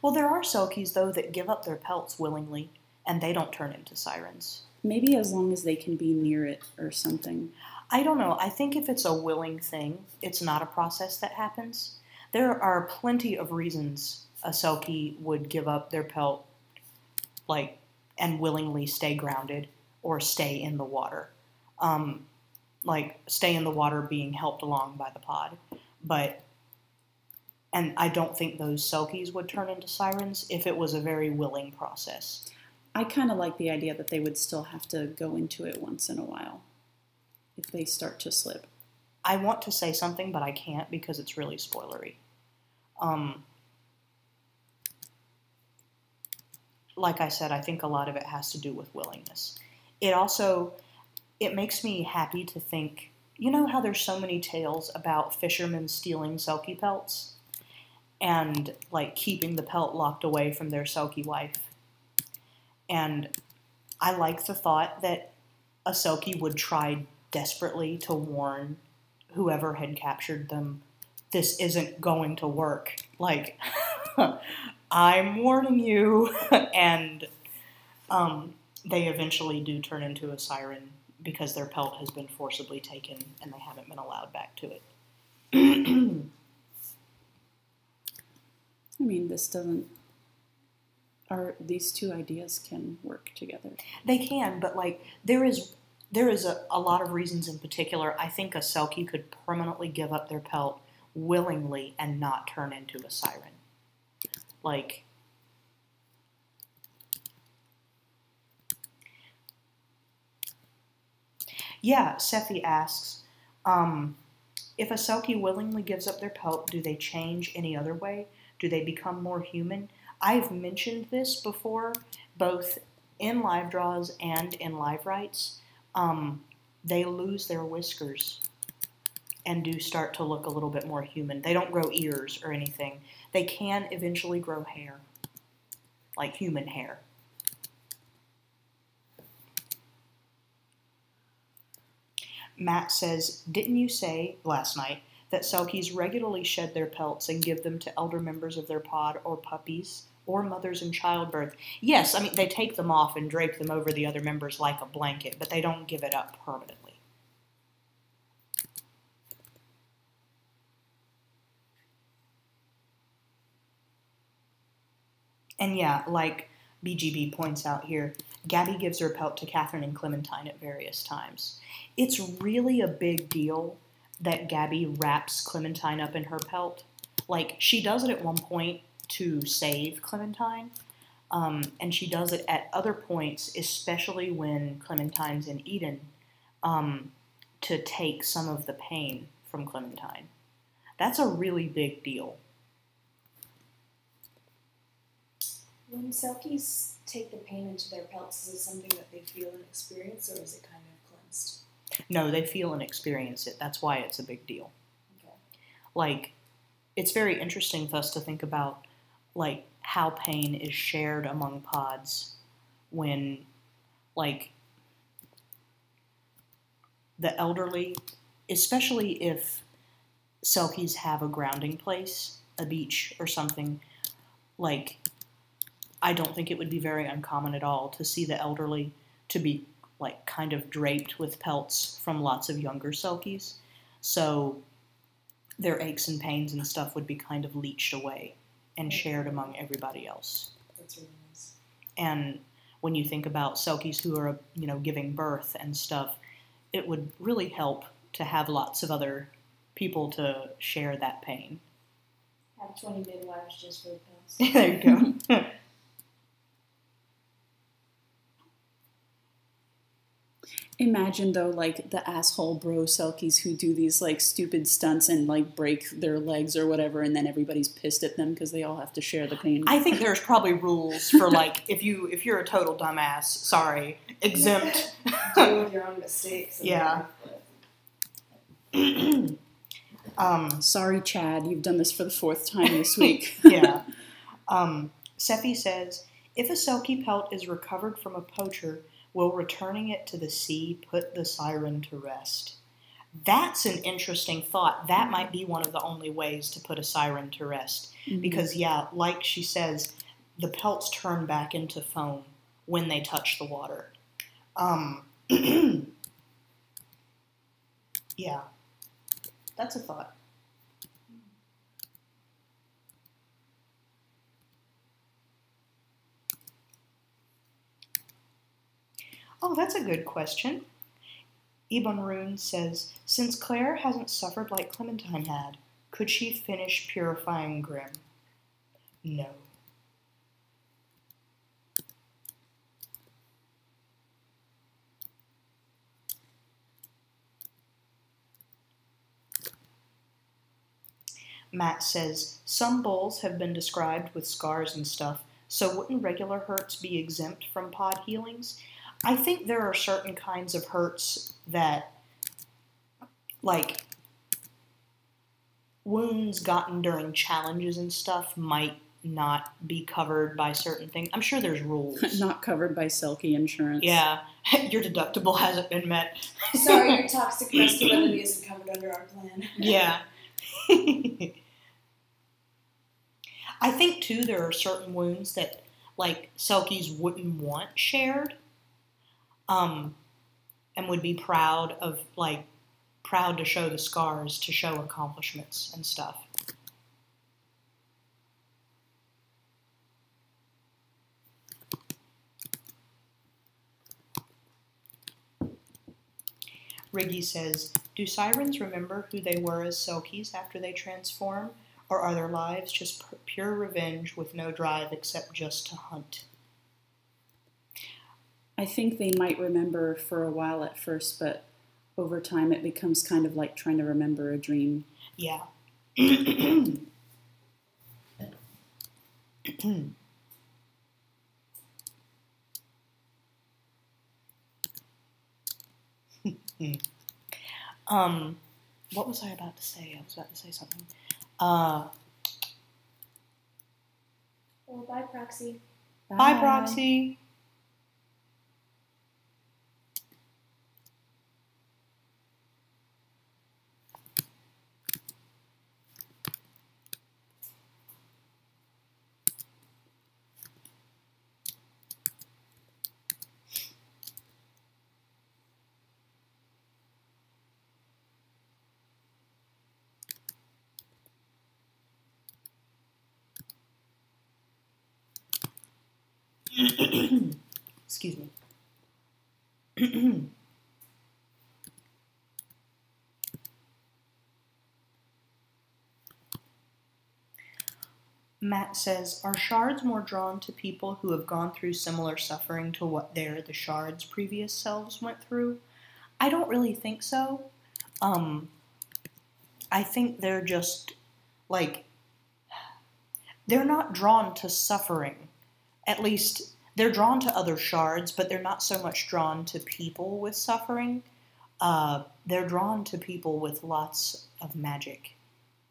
Well, there are Selkies, though, that give up their pelts willingly, and they don't turn into sirens.
Maybe as long as they can be near it or something.
I don't know. I think if it's a willing thing, it's not a process that happens. There are plenty of reasons a Selkie would give up their pelt, like, and willingly stay grounded or stay in the water. Like, stay in the water being helped along by the pod. And I don't think those Selkies would turn into sirens if it was a very willing process.
I kind of like the idea that they would still have to go into it once in a while if they start to slip.
I want to say something, but I can't because it's really spoilery. Like I said, I think a lot of it has to do with willingness. It makes me happy to think, you know how there's so many tales about fishermen stealing Selkie pelts? And, like, keeping the pelt locked away from their Selkie wife. And I like the thought that a Selkie would try desperately to warn whoever had captured them, this isn't going to work. Like, I'm warning you. And they eventually do turn into a siren because their pelt has been forcibly taken and they haven't been allowed back to it.
I mean, these two ideas can work together.
They can, but like there is a lot of reasons in particular. I think a Selkie could permanently give up their pelt willingly and not turn into a siren. Like, yeah, Sephi asks, if a Selkie willingly gives up their pelt, do they change any other way? Do they become more human? I've mentioned this before, both in live draws and in live rights. They lose their whiskers and do start to look a little bit more human. They don't grow ears or anything. They can eventually grow hair, like human hair. Matt says, didn't you say last night that Selkies regularly shed their pelts and give them to elder members of their pod or puppies or mothers in childbirth? Yes, I mean, they take them off and drape them over the other members like a blanket, but they don't give it up permanently. And yeah, like BGB points out here, Gabby gives her pelt to Catherine and Clementine at various times. It's really a big deal that Gabby wraps Clementine up in her pelt. Like, she does it at one point to save Clementine, and she does it at other points, especially when Clementine's in Eden, to take some of the pain from Clementine. That's a really big deal.
When Selkies take the pain into their pelts, is it something that they feel and experience, or is it kind of cleansed?
No, they feel and experience it. That's why it's a big deal.
Okay.
Like, it's very interesting for us to think about, like, how pain is shared among pods when, like, the elderly, especially if Selkies have a grounding place, a beach or something, like, I don't think it would be very uncommon at all to see the elderly to be, like, kind of draped with pelts from lots of younger Selkies. So their aches and pains and stuff would be kind of leached away and shared among everybody else.
That's really nice.
And when you think about Selkies who are, you know, giving birth and stuff, it would really help to have lots of other people to share that pain.
Have 20 midwives just for the pelts.
There you go.
Imagine, though, like, the asshole bro Selkies who do these, like, stupid stunts and, like, break their legs or whatever, and then everybody's pissed at them because they all have to share the pain.
I think there's probably rules for, like, if you're a total dumbass, sorry, exempt.
Deal with your own mistakes.
Yeah.
Sorry, Chad, you've done this for the 4th time this week.
Yeah. Sephi says, if a Selkie pelt is recovered from a poacher, will returning it to the sea put the siren to rest? That's an interesting thought. That might be one of the only ways to put a siren to rest. Mm-hmm. Because, yeah, like she says, the pelts turn back into foam when they touch the water. Yeah. That's a thought. Oh, that's a good question. Ibn Rune says, since Claire hasn't suffered like Clementine had, could she finish purifying Grimm? No. Matt says, some bulls have been described with scars and stuff, so wouldn't regular hurts be exempt from pod healings? I think there are certain kinds of hurts that, like, wounds gotten during challenges and stuff might not be covered by certain things. I'm sure there's rules.
Not covered by Selkie insurance.
Yeah. Your deductible hasn't been met.
Sorry, your toxic masculinity isn't covered under our plan.
Yeah. I think, too, there are certain wounds that, like, Selkies wouldn't want shared. And would be proud of, like, proud to show the scars, to show accomplishments and stuff. Riggy says, do sirens remember who they were as Selkies after they transform, or are their lives just pure revenge with no drive except just to hunt?
I think they might remember for a while at first, but over time it becomes kind of like trying to remember a dream.
Yeah. What was I about to say? I was about to say something.
Well, bye, Proxy.
Bye, Proxy. Excuse me. Matt says, are shards more drawn to people who have gone through similar suffering to what the shards' previous selves went through? I don't really think so. I think they're just, like, they're not drawn to suffering. At least, they're drawn to other shards, but they're not so much drawn to people with suffering. They're drawn to people with lots of magic,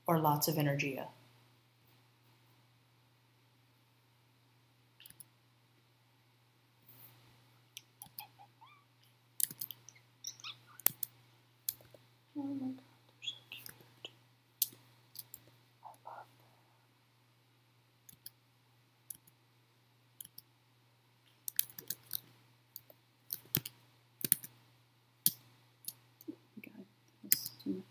or lots of energia. Oh my god, they're so cute. I love them.
God, that's too much.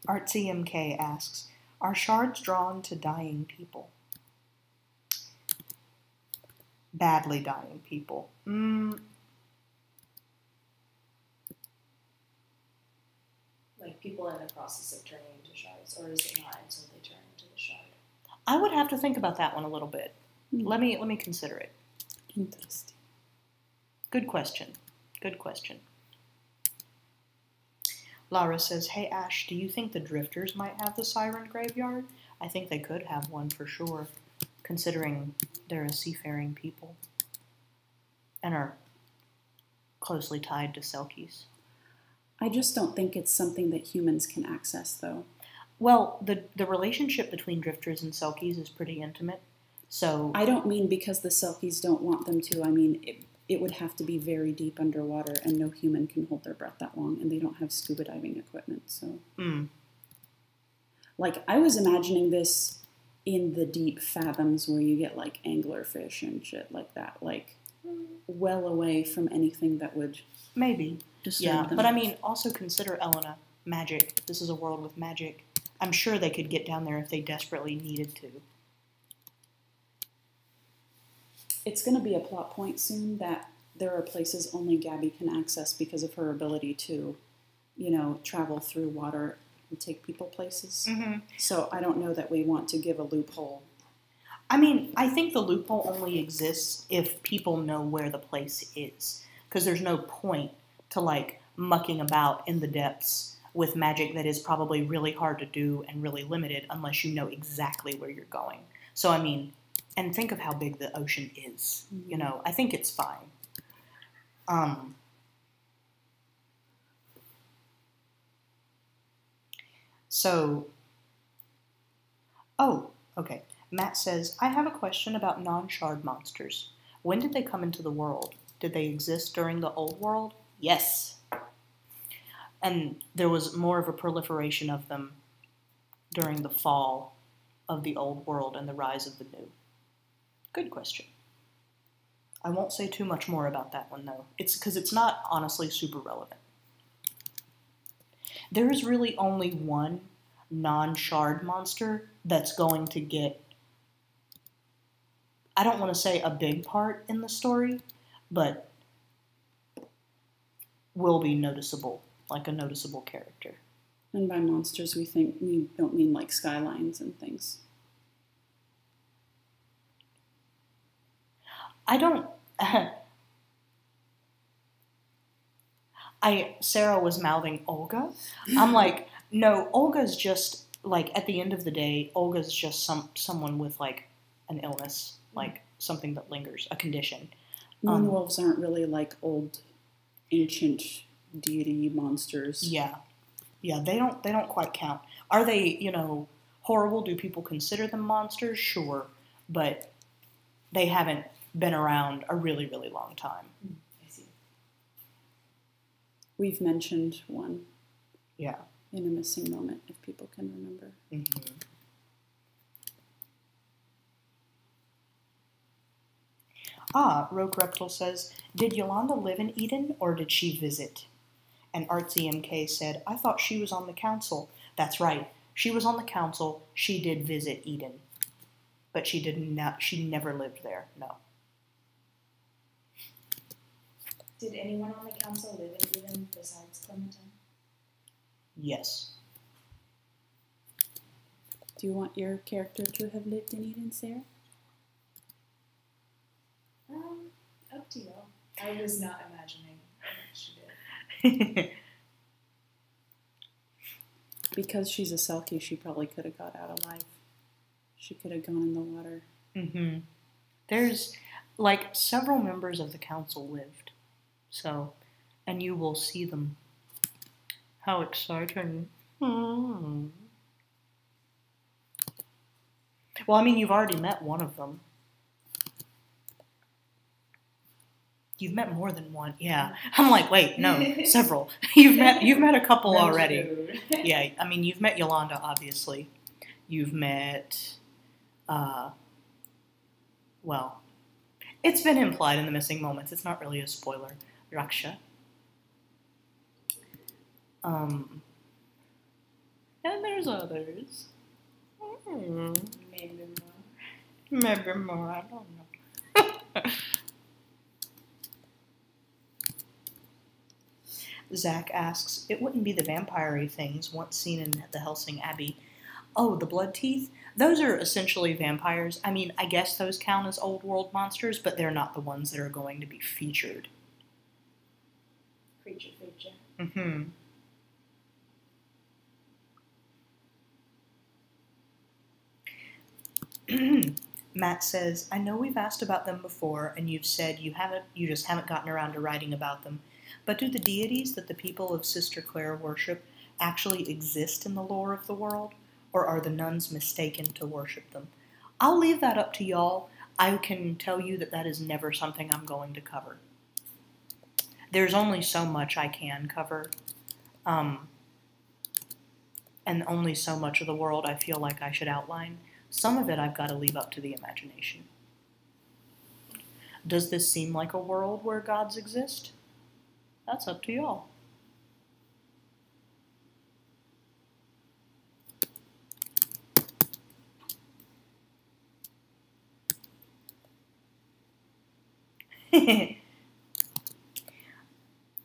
Artsy MK asks, are shards drawn to dying people? Badly dying people.
Like people in the process of turning into shards, or is it not until they turn into the shard?
I would have to think about that one a little bit. Let me consider it.
Interesting.
Good question. Good question. Laura says, hey Ash, do you think the drifters might have the siren graveyard? I think they could have one for sure, considering they're a seafaring people and are closely tied to Selkies.
I just don't think it's something that humans can access, though.
Well, the relationship between drifters and Selkies is pretty intimate, so...
I don't mean because the Selkies don't want them to. I mean, it would have to be very deep underwater, and no human can hold their breath that long, and they don't have scuba diving equipment, so... Like, I was imagining this in the deep fathoms where you get, like, anglerfish and shit like that, like, well away from anything that would...
Maybe.
Disturb them.
But I mean, also consider Elena, magic. This is a world with magic. I'm sure they could get down there if they desperately needed to.
It's going to be a plot point soon that there are places only Gabby can access because of her ability to, you know, travel through water and take people places. So I don't know that we want to give a loophole.
I mean, I think the loophole only exists if people know where the place is. Because there's no point to, like, mucking about in the depths with magic that is probably really hard to do and really limited unless you know exactly where you're going. So, I mean, And think of how big the ocean is.
Mm-hmm.
You know, I think it's fine. So, oh, okay. Matt says, I have a question about non-shard monsters. When did they come into the world? Did they exist during the old world? Yes. And there was more of a proliferation of them during the fall of the old world and the rise of the new. Good question. I won't say too much more about that one, though. It's because it's not honestly super relevant. There is really only one non-shard monster that's going to get, I don't want to say a big part in the story, but will be noticeable, like a noticeable character.
And by monsters, we don't mean like skylines and things.
I don't. Sarah was mouthing Olga. I'm like, no, Olga's just like at the end of the day, Olga's just someone with like an illness, like something that lingers, a condition.
Moonwolves aren't really like old, ancient deity monsters.
Yeah, they don't quite count. Are they, horrible? Do people consider them monsters? Sure, but they haven't been around a really, really long time.
I see.
We've mentioned one.
Yeah.
In a missing moment, if people can remember.
Mm-hmm. Rogue Reptile says, did Yolanda live in Eden, or did she visit? And Artsy MK said, I thought she was on the council. That's right. She was on the council. She did visit Eden. But she never lived there, no.
Did anyone on the council live in Eden besides Clementine?
Yes.
Do you want your character to have lived in Eden, Sarah?
Up to you. I was not imagining that she did.
Because she's a Selkie, she probably could have got out alive. She could have gone in the water.
Mm-hmm. There's, like, several members of the council lived. So, and you will see them. How exciting. Mm. Well, I mean, you've already met one of them. You've met more than one. Yeah. I'm like, wait, no, several. You've met a couple already. Yeah, I mean, you've met Yolanda, obviously. You've met, well, it's been implied in the missing moments. It's not really a spoiler. Raksha. And there's others.
Maybe more.
Maybe more, I don't know. Zach asks, it wouldn't be the vampire-y things once seen in the Helsing Abbey. Oh, the blood teeth? Those are essentially vampires. I mean, I guess those count as old world monsters, but they're not the ones that are going to be featured.
Creature.
Mm-hmm. Matt says, I know we've asked about them before, and you've said you just haven't gotten around to writing about them. But do the deities that the people of Sister Claire worship actually exist in the lore of the world? Or are the nuns mistaken to worship them? I'll leave that up to y'all. I can tell you that is never something I'm going to cover. There's only so much I can cover. And only so much of the world I feel like I should outline. Some of it I've got to leave up to the imagination. Does this seem like a world where gods exist? That's up to y'all.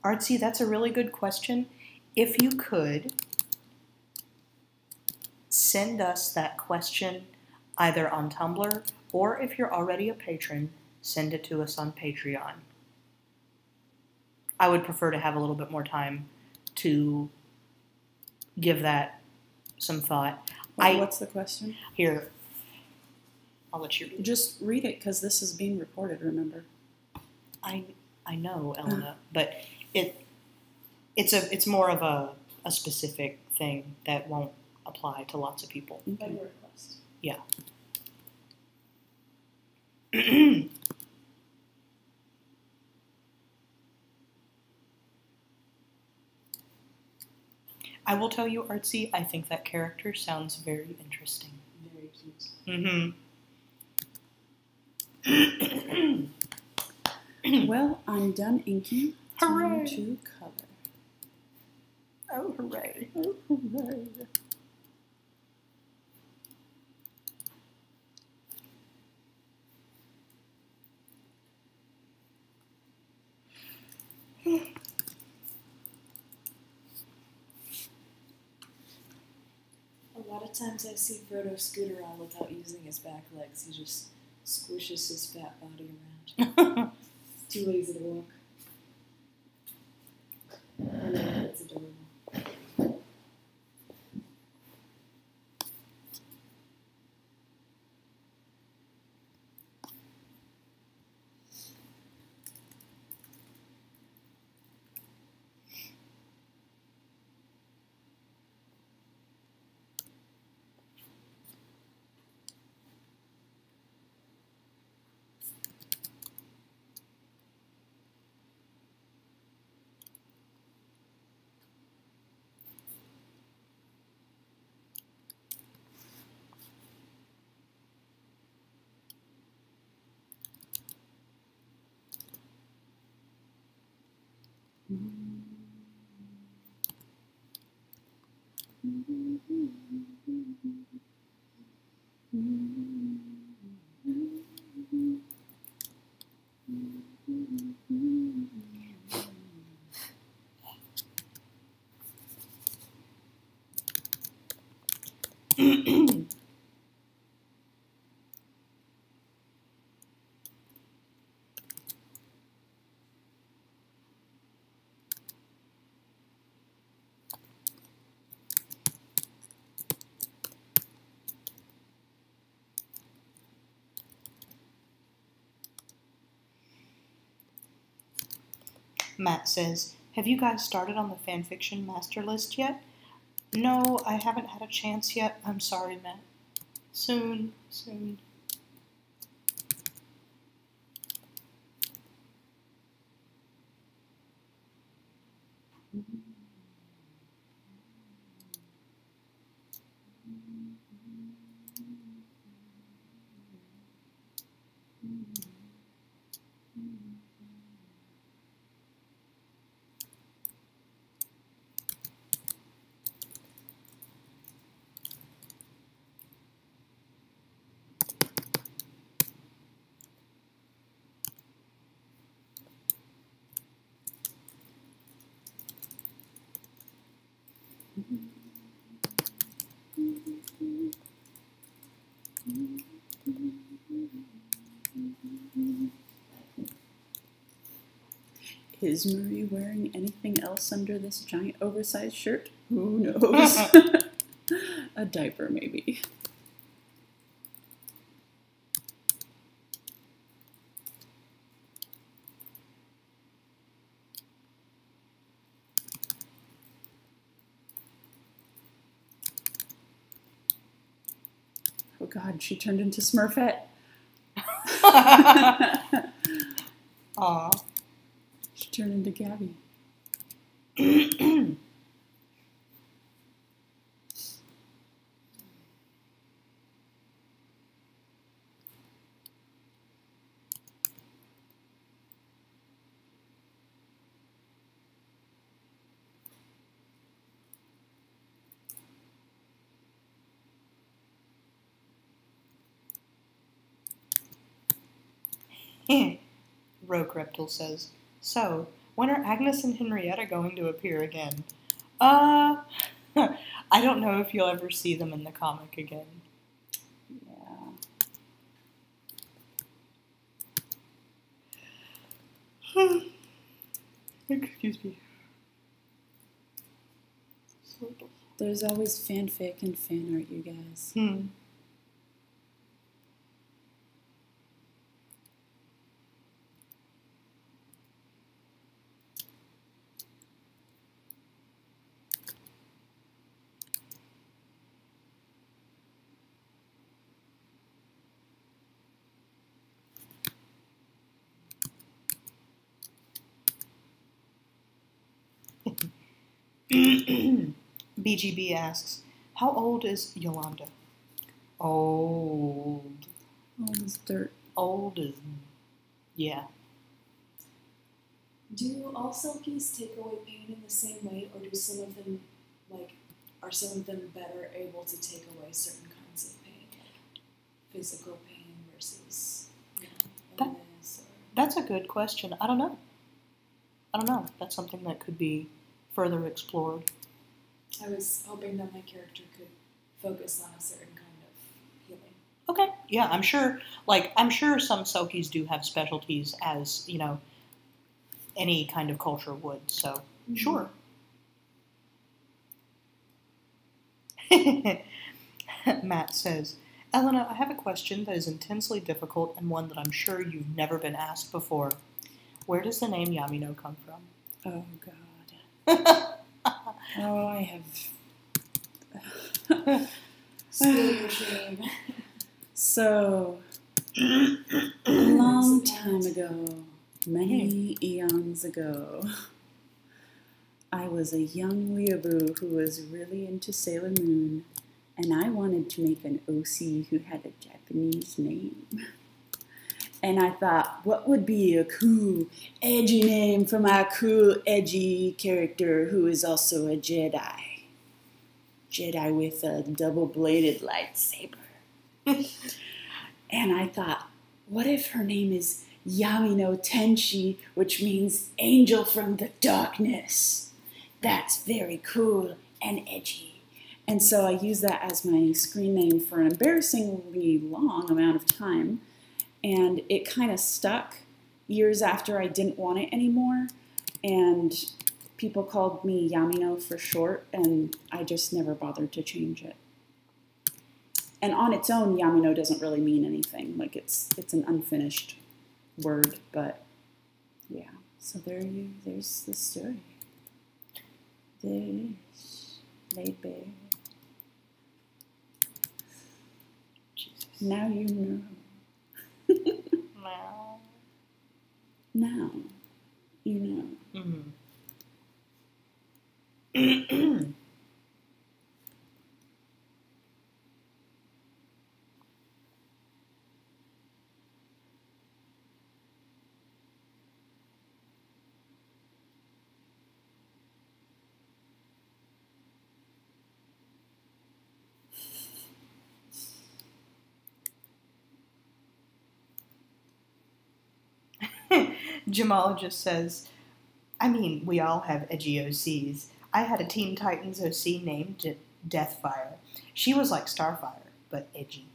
Artsy, that's a really good question. If you could send us that question either on Tumblr, or if you're already a patron, send it to us on Patreon. I would prefer to have a little bit more time to give that some thought.
What's the question?
Here. I'll let you read it.
Just read it because this is being recorded, remember?
I know, Elena, but it's more of a specific thing that won't apply to lots of people.
Okay.
By request.
Yeah. I will tell you, Artsy, I think that character sounds very interesting.
Very cute.
Mm-hmm.
Well, I'm done inking. Time
Hooray!
to color.
Oh, hooray.
Oh, hooray.
A lot of times I see Frodo scoot around without using his back legs. He just squishes his fat body around. Too lazy to walk. I know, it's adorable.
Matt says, have you guys started on the fanfiction master list yet? No, I haven't had a chance yet. I'm sorry, Matt. Soon.
Is Marie wearing anything else under this giant oversized shirt? Who knows? A diaper, maybe. Oh God, she turned into Smurfette.
Aw.
She turned into Gabby.
Rogue Reptile says, so, when are Agnes and Henrietta going to appear again? I don't know if you'll ever see them in the comic again.
Yeah.
Excuse me.
There's always fanfic and fan art, you guys.
BGB asks, how old is Yolanda? Old.
Old as dirt.
Old as, yeah.
Do all selkies take away pain in the same way, or do some of them, are some of them better able to take away certain kinds of pain, like physical pain versus, illness?
That's a good question. I don't know. That's something that could be further explored.
I was hoping that my character could focus on a certain kind of healing.
Okay. Yeah, I'm sure some selkies do have specialties, as, any kind of culture would, so sure. Matt says, Elena, I have a question that is intensely difficult and one that I'm sure you've never been asked before. Where does the name Yamino come from?
Oh, God. Oh, I have...
Spill your shame.
So, a long time ago, many eons ago, I was a young weeaboo who was really into Sailor Moon, and I wanted to make an OC who had a Japanese name. And I thought, what would be a cool, edgy name for my cool, edgy character who is also a Jedi? Jedi with a double-bladed lightsaber. And I thought, what if her name is Yamino Tenshi, which means angel from the darkness? That's very cool and edgy. And so I used that as my screen name for an embarrassingly long amount of time. And it kind of stuck years after I didn't want it anymore. And people called me Yamino for short, and I just never bothered to change it. And on its own, Yamino doesn't really mean anything. Like, it's an unfinished word, but yeah. So there's the story. There's laid bare.
Jesus.
Now you know.
Wow.
Now you know.
Mm-hmm. Jamalogist says, I mean, we all have edgy OCs. I had a Teen Titans OC named Deathfire. She was like Starfire, but edgy.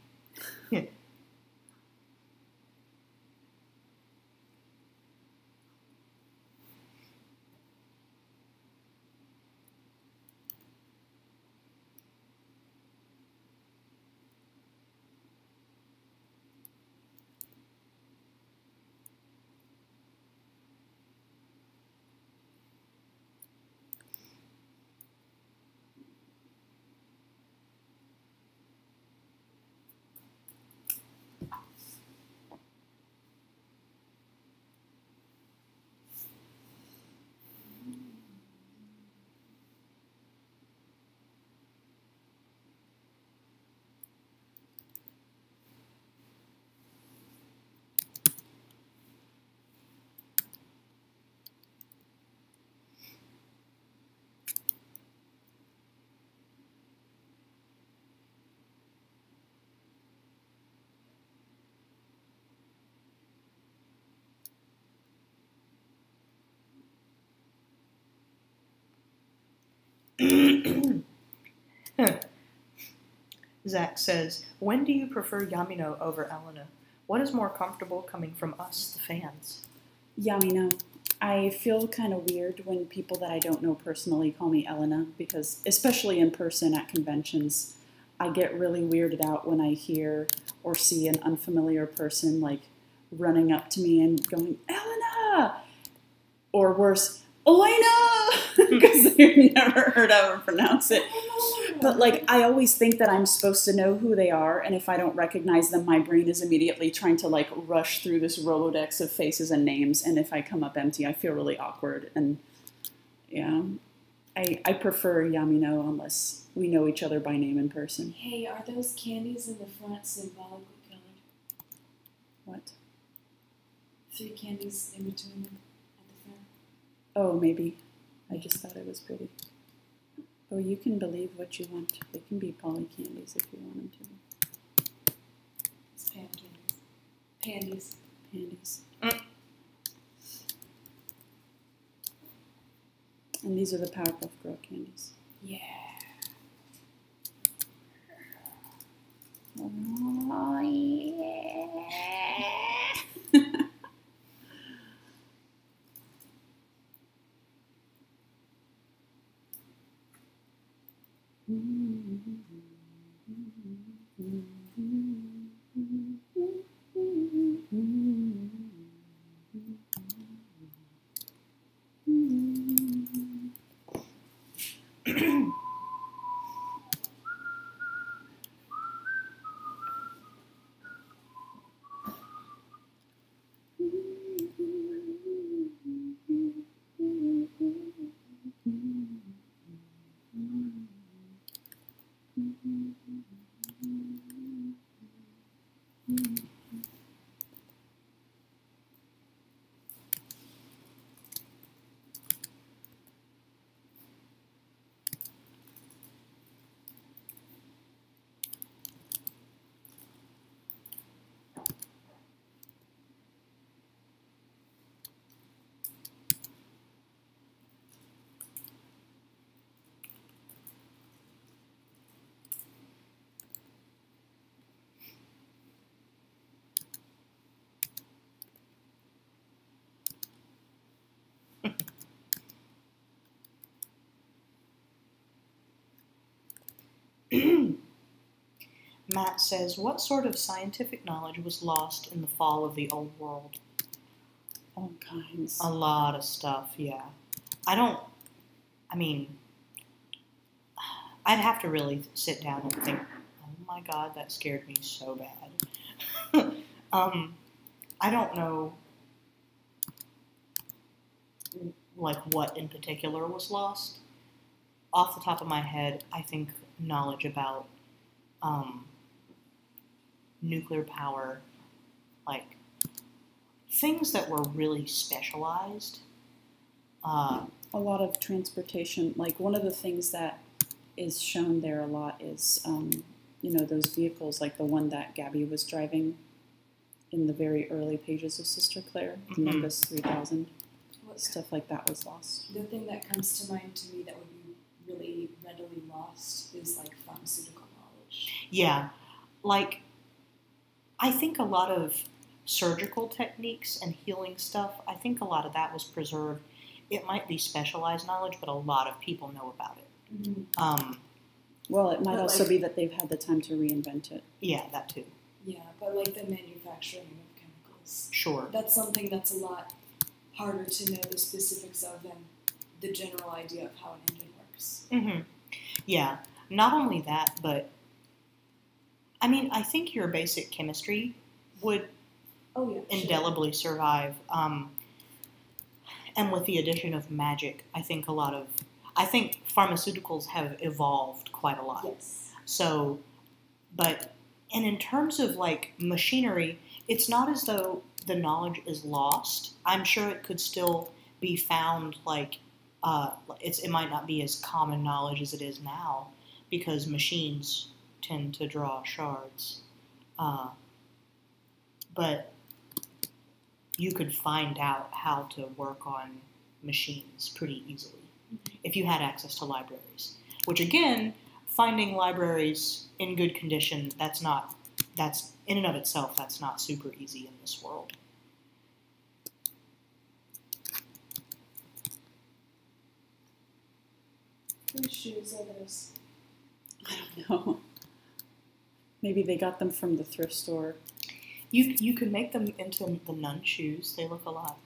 Zach says, when do you prefer Yamino over Elena? What is more comfortable coming from us, the fans?
Yamino. I feel kind of weird when people that I don't know personally call me Elena, because especially in person at conventions, I get really weirded out when I hear or see an unfamiliar person like running up to me and going, Elena! Or worse, Elena! Because they've never heard ever pronounce it. But like, I always think that I'm supposed to know who they are, and if I don't recognize them, my brain is immediately trying to like rush through this Rolodex of faces and names, and if I come up empty, I feel really awkward, and yeah. I prefer Yamino unless we know each other by name in person.
Hey, are those candies in the front symbolically colored?
What?
3 candies in between them at the front.
Oh, maybe. I just thought it was pretty. Oh, you can believe what you want. They can be poly candies if you want them to.
It's pan candies.
Pandies. And these are the Powerpuff Girl candies.
Yeah.
Oh, yeah.
Matt says, what sort of scientific knowledge was lost in the fall of the old world?
All kinds.
A lot of stuff, yeah. I'd have to really sit down and think, oh my God, that scared me so bad. I don't know, like, what in particular was lost. Off the top of my head, I think knowledge about nuclear power, like things that were really specialized.
A lot of transportation. Like one of the things that is shown there a lot is, those vehicles, like the one that Gabby was driving in the very early pages of Sister Claire, the Nimbus 3000. Stuff like that was lost.
The thing that comes to mind to me that would be really readily lost is like pharmaceutical knowledge.
Yeah, like I think a lot of surgical techniques and healing stuff, I think a lot of that was preserved. It might be specialized knowledge, but a lot of people know about it.
Mm-hmm. Well, it might also be that they've had the time to reinvent it.
Yeah, that too.
Yeah, but like the manufacturing of chemicals.
Sure.
That's something that's a lot harder to know the specifics of than the general idea of how an engine works.
Mm-hmm. Yeah, not only that, but I think your basic chemistry would indelibly survive. And with the addition of magic, I think pharmaceuticals have evolved quite a lot.
Yes.
So, and in terms of like machinery, it's not as though the knowledge is lost. I'm sure it could still be found. Like, it might not be as common knowledge as it is now because machines tend to draw shards. But you could find out how to work on machines pretty easily if you had access to libraries. Which again, finding libraries in good condition, that's in and of itself, that's not super easy in this world.
Whose shoes are those?
I don't know. Maybe they got them from the thrift store.
You could make them into the nun shoes. They look a lot.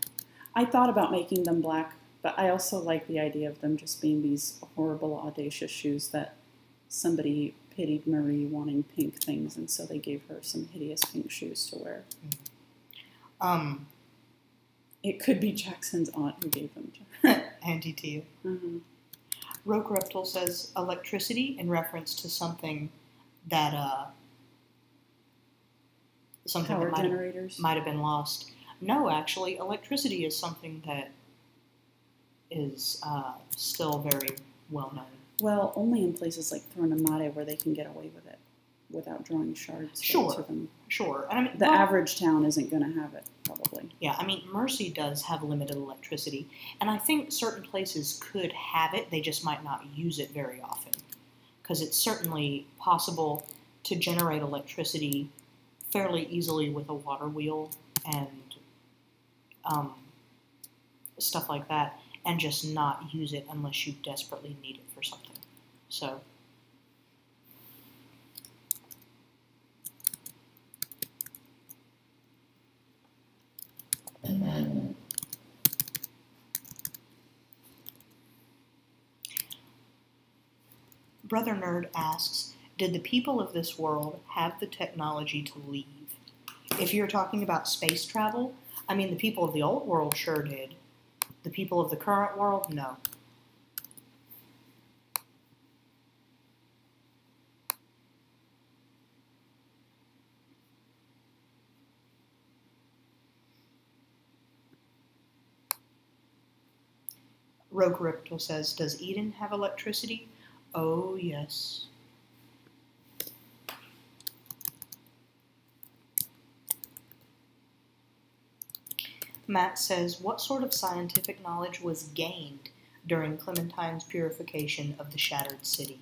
I thought about making them black, but I also like the idea of them just being these horrible, audacious shoes that somebody pitied Marie wanting pink things, and so they gave her some hideous pink shoes to wear. It could be Jackson's aunt who gave them to her.
Auntie Tia.
Mm-hmm.
Roke Reptile says electricity in reference to something that
Power generators.
might have been lost. No, actually, electricity is something that is still very well known.
Well, only in places like Thornamade where they can get away with it without drawing shards to them.
Sure. And I mean,
the average town isn't going to have it, probably.
Yeah, I mean, Mercy does have limited electricity, and I think certain places could have it, they just might not use it very often, because it's certainly possible to generate electricity fairly easily with a water wheel and stuff like that, and just not use it unless you desperately need it for something. So... Brother Nerd asks, did the people of this world have the technology to leave? If you're talking about space travel, I mean, the people of the old world sure did. The people of the current world, no. Rogue Riptle says, does Eden have electricity? Oh, yes. Matt says, what sort of scientific knowledge was gained during Clementine's purification of the shattered city?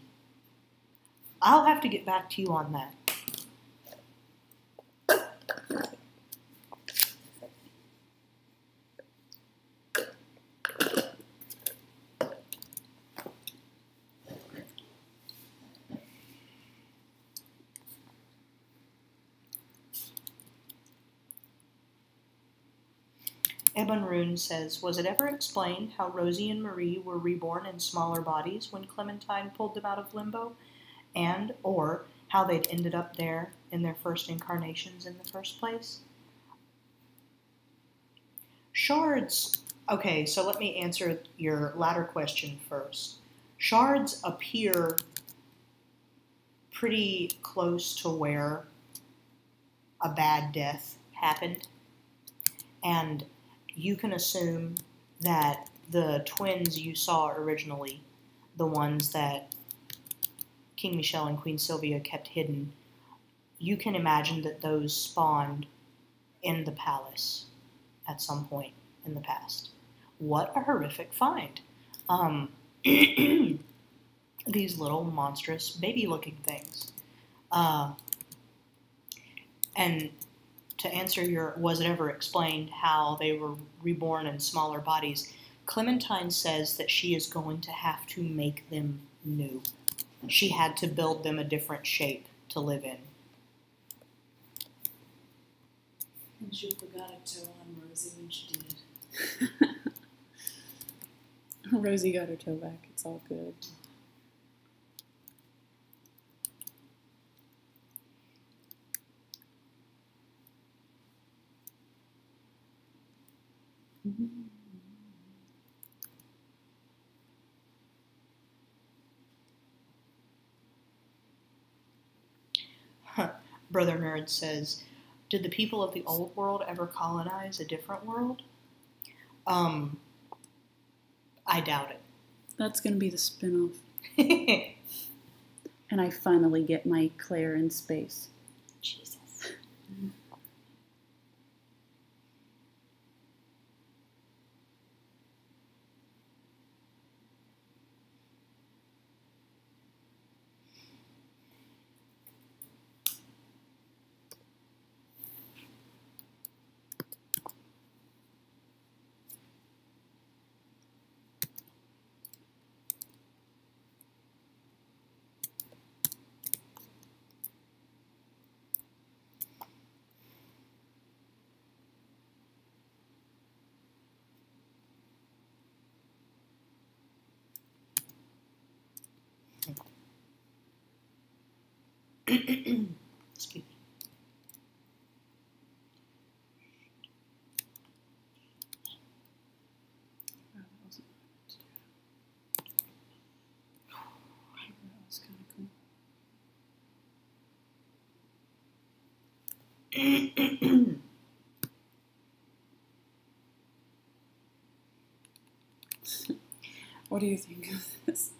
I'll have to get back to you on that. Ebon Rune says, was it ever explained how Rosie and Marie were reborn in smaller bodies when Clementine pulled them out of limbo? And, or, how they'd ended up there in their first incarnations in the first place? Shards. Okay, so let me answer your latter question first. Shards appear pretty close to where a bad death happened. And you can assume that the twins you saw originally, the ones that King Michel and Queen Sylvia kept hidden, you can imagine that those spawned in the palace at some point in the past. What a horrific find. These little monstrous baby-looking things. And to answer your, was it ever explained how they were reborn in smaller bodies, Clementine says that she is going to have to make them new. She had to build them a different shape to live in.
And she forgot a toe on Rosie when she did.
Rosie got her toe back. It's all good.
Brother Nerd says, did the people of the old world ever colonize a different world? I doubt it.
That's going to be the spin-off. And I finally get my Claire in space.
Jesus. Excuse me.
What do you think of this?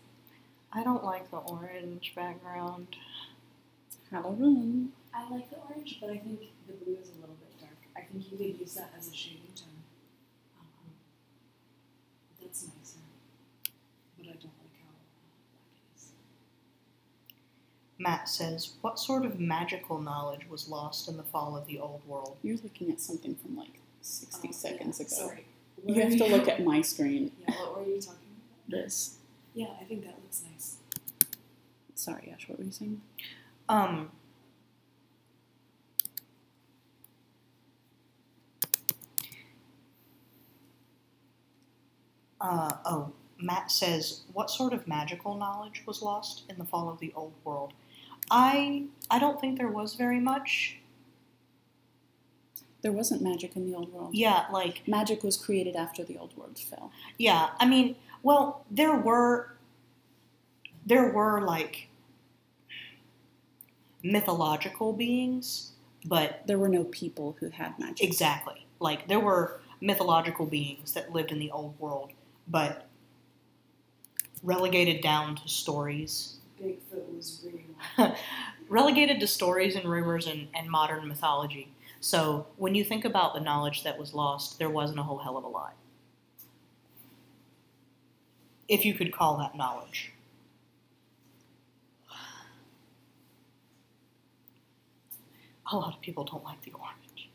I don't like the orange background.
Halloween.
I like the orange, but I think the blue is a little bit dark. I think you could use that as a shading tone. That's nicer, but I don't like how black it is.
Matt says, what sort of magical knowledge was lost in the fall of the old world?
You're looking at something from like 60 seconds ago.
Sorry.
You have to look at my screen.
Yeah, what were you talking about?
This.
Yeah, I think that looks nice.
Sorry, Ash, what were you saying?
Matt says, what sort of magical knowledge was lost in the fall of the old world? I don't think there was very much.
There wasn't magic in the old world.
Yeah, like...
Magic was created after the old world fell.
Yeah, I mean, well, there were like, mythological beings, but...
There were no people who had magic.
Exactly. Like, there were mythological beings that lived in the old world, but relegated down to stories.
Bigfoot was real.
Relegated to stories and rumors and modern mythology. So when you think about the knowledge that was lost, there wasn't a whole hell of a lot. If you could call that knowledge. A lot of people don't like the orange.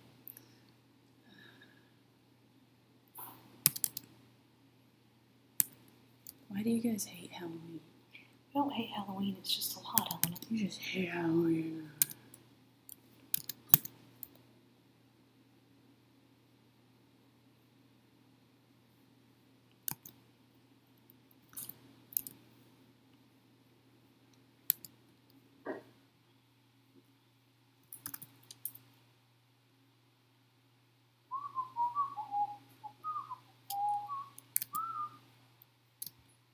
Why do you guys hate Halloween?
I don't hate Halloween, it's just a lot, Eleanor.
You just hate Halloween.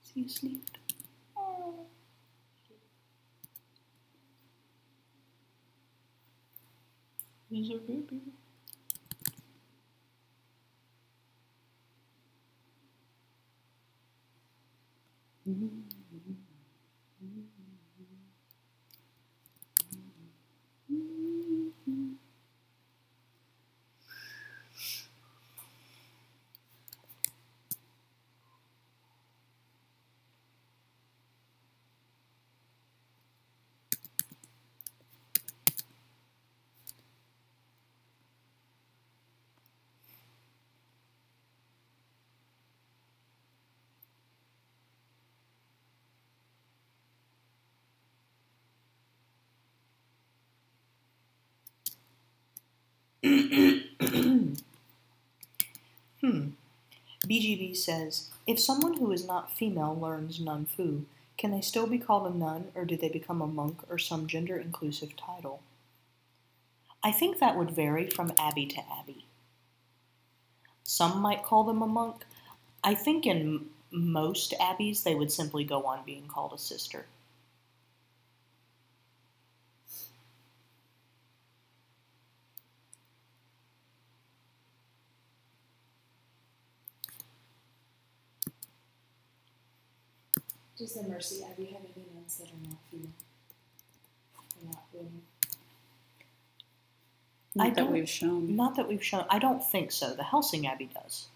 Is he asleep? Oh. He's a baby. BGB says, if someone who is not female learns nun fu, can they still be called a nun, or do they become a monk or some gender-inclusive title? I think that would vary from abbey to abbey. Some might call them a monk. I think in most abbeys they would simply go on being called a sister.
Does the Mercy Abbey have any nuns that are not female? Or not women?
Not that we've shown.
Not that we've shown. I don't think so. The Helsing Abbey does.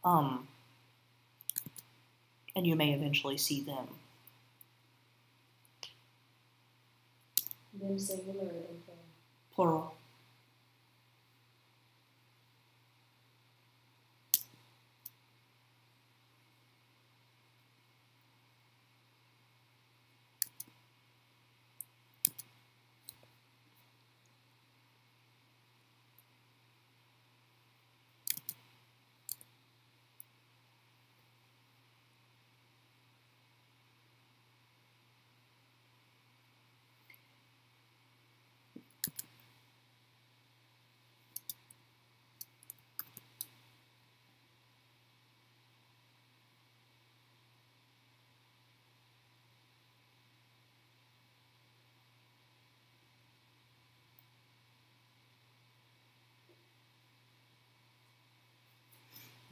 And you may eventually see them.
Them singular or them plural?
Plural.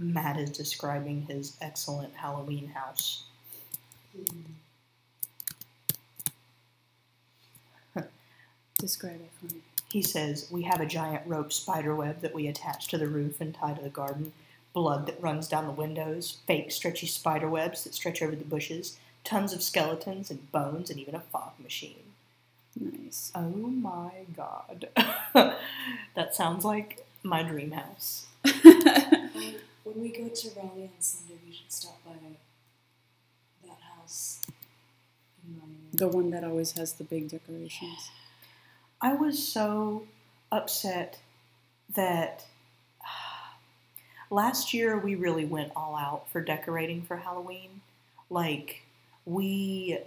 Matt is describing his excellent Halloween house.
Describe it for me.
He says, we have a giant rope spider web that we attach to the roof and tie to the garden, blood that runs down the windows, fake stretchy spider webs that stretch over the bushes, tons of skeletons and bones, and even a fog machine.
Nice.
Oh my god. That sounds like my dream house.
When we go to Raleigh on Sunday, we should stop by that house.
The one that always has the big decorations.
I was so upset that last year we really went all out for decorating for Halloween. Like, we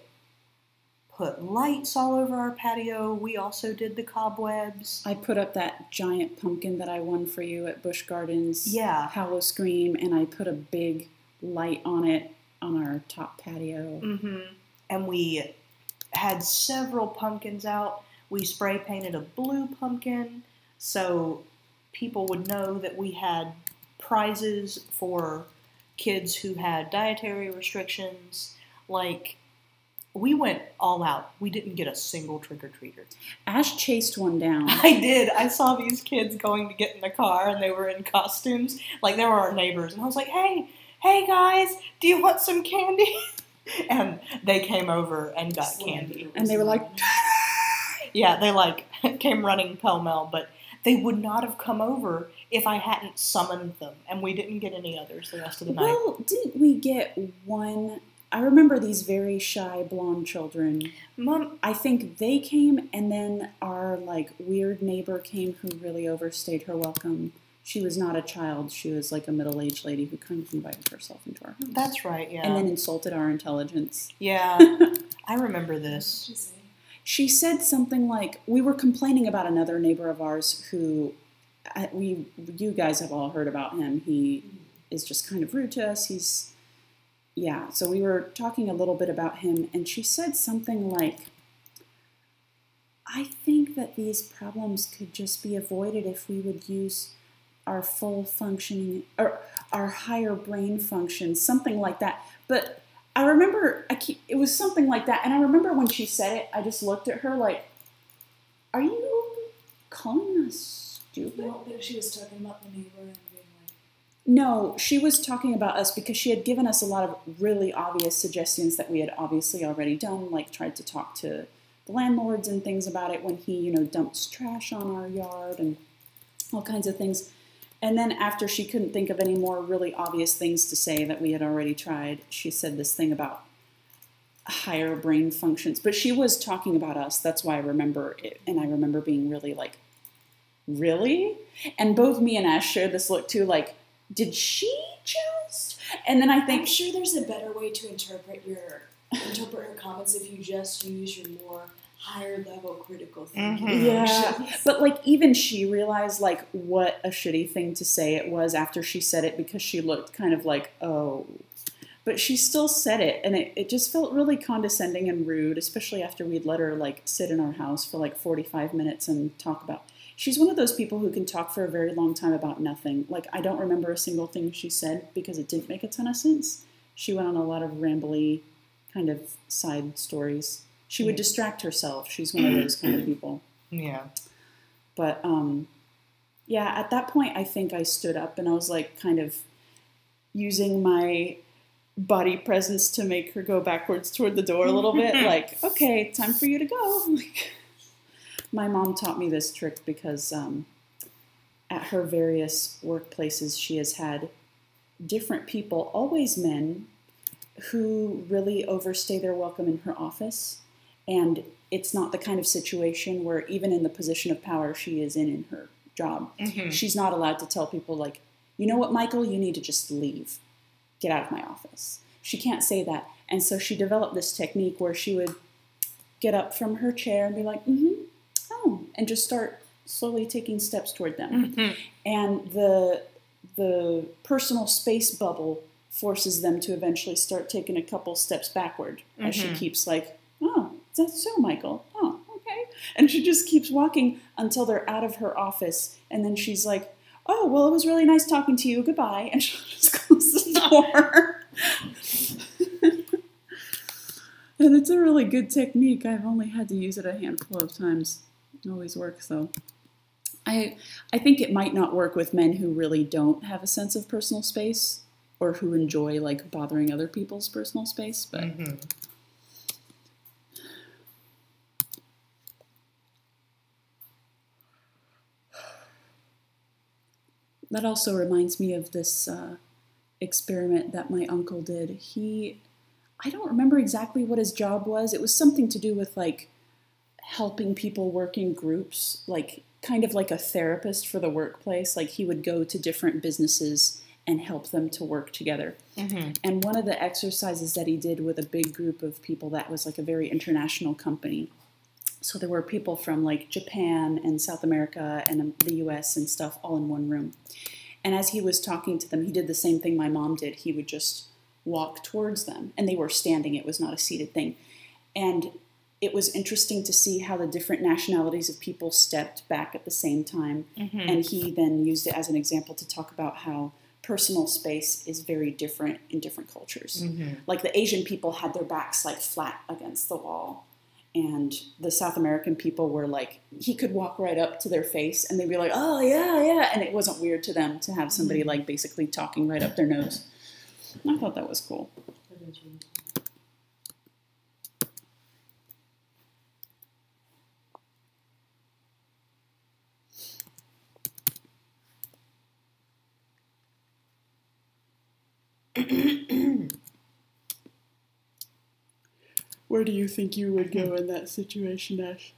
put lights all over our patio. We also did the cobwebs.
I put up that giant pumpkin that I won for you at Busch Gardens.
Yeah.
Hallow Scream, and I put a big light on it on our top patio.
Mm-hmm. And we had several pumpkins out. We spray painted a blue pumpkin so people would know that we had prizes for kids who had dietary restrictions. Like, we went all out. We didn't get a single trick-or-treater.
Ash chased one down.
I did. I saw these kids going to get in the car, and they were in costumes. Like, they were our neighbors. And I was like, hey guys, do you want some candy? And they came over and got candy.
And they were like,
yeah, they like came running pell-mell, but they would not have come over if I hadn't summoned them, and we didn't get any others the rest of the night.
well, didn't we get one? I remember these very shy blonde children.
Mom,
I think they came, and then our like weird neighbor came who really overstayed her welcome. She was not a child. She was like a middle-aged lady who kind of invited herself into our house.
that's right, yeah.
And then insulted our intelligence.
Yeah, I remember this.
She said something like, we were complaining about another neighbor of ours who, you guys have all heard about him. He is just kind of rude to us. So we were talking a little bit about him, and she said something like, I think that these problems could just be avoided if we would use our full functioning, or our higher brain functions, something like that. But I remember, it was something like that, and I remember when she said it, I just looked at her like, are you calling us stupid?
I don't think she was talking about the neighbor and being like...
No, she was talking about us because she had given us a lot of really obvious suggestions that we had obviously already done, like tried to talk to the landlords and things about it when he, dumps trash on our yard and all kinds of things. And then after she couldn't think of any more really obvious things to say that we had already tried, she said this thing about higher brain functions. But she was talking about us. That's why I remember it. And I remember being really like, really? And both me and Ash shared this look too, like, did she just? And then I think...
I'm sure there's a better way to interpret her comments if you just use your more higher level critical thinking.
Mm-hmm.
Yeah, but like even she realized like what a shitty thing to say it was after she said it, because she looked kind of like, oh, but she still said it, and it just felt really condescending and rude, especially after we'd let her like sit in our house for like 45 minutes and talk about. She's one of those people who can talk for a very long time about nothing. Like, I don't remember a single thing she said because it didn't make a ton of sense. She went on a lot of rambly kind of side stories. She would distract herself. She's one of those kind of people.
Yeah.
But, yeah, at that point, I think I stood up and I was like kind of using my body presence to make her go backwards toward the door a little bit. Like, okay, time for you to go. Like, my mom taught me this trick because at her various workplaces, she has had different people, always men, who really overstay their welcome in her office. And it's not the kind of situation where even in the position of power she is in her job, she's not allowed to tell people like, you know what, Michael, you need to just leave. Get out of my office. She can't say that. And so she developed this technique where she would get up from her chair and be like, oh, and just start slowly taking steps toward them. And the personal space bubble forces them to eventually start taking a couple steps backward as she keeps like, oh, is that so, Michael? Oh, okay. And she just keeps walking until they're out of her office. And then she's like, oh, well, it was really nice talking to you. Goodbye. And she'll just close the door. And it's a really good technique. I've only had to use it a handful of times. It always works, though. I think it might not work with men who really don't have a sense of personal space or who enjoy, like, bothering other people's personal space, but...
Mm-hmm.
That also reminds me of this experiment that my uncle did. I don't remember exactly what his job was. It was something to do with, like, helping people work in groups, like, kind of like a therapist for the workplace. Like, he would go to different businesses and help them to work together.
Mm-hmm.
And one of the exercises that he did with a big group of people, that was like a very international company. So there were people from like Japan and South America and the US and stuff all in one room. And as he was talking to them, he did the same thing my mom did. He would just walk towards them, and they were standing. It was not a seated thing. And it was interesting to see how the different nationalities of people stepped back at the same time.
Mm-hmm.
And he then used it as an example to talk about how personal space is very different in different cultures.
Mm-hmm.
Like the Asian people had their backs like flat against the wall. And the South American people were like, he could walk right up to their face and they'd be like, oh, yeah, yeah. And it wasn't weird to them to have somebody like basically talking right up their nose. I thought that was cool. Where do you think you would go in that situation, Ash?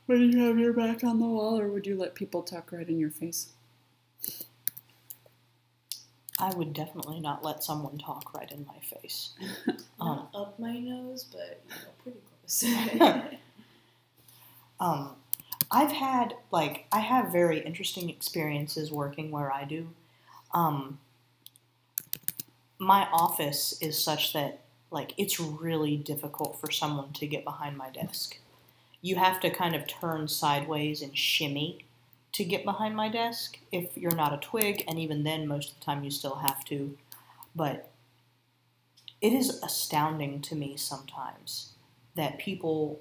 Would you have your back on the wall, or would you let people talk right in your face?
I would definitely not let someone talk right in my face.
Not up my nose, but pretty close.
I have very interesting experiences working where I do. My office is such that, like, it's really difficult for someone to get behind my desk. You have to kind of turn sideways and shimmy to get behind my desk if you're not a twig, and even then, most of the time, you still have to. But it is astounding to me sometimes that people,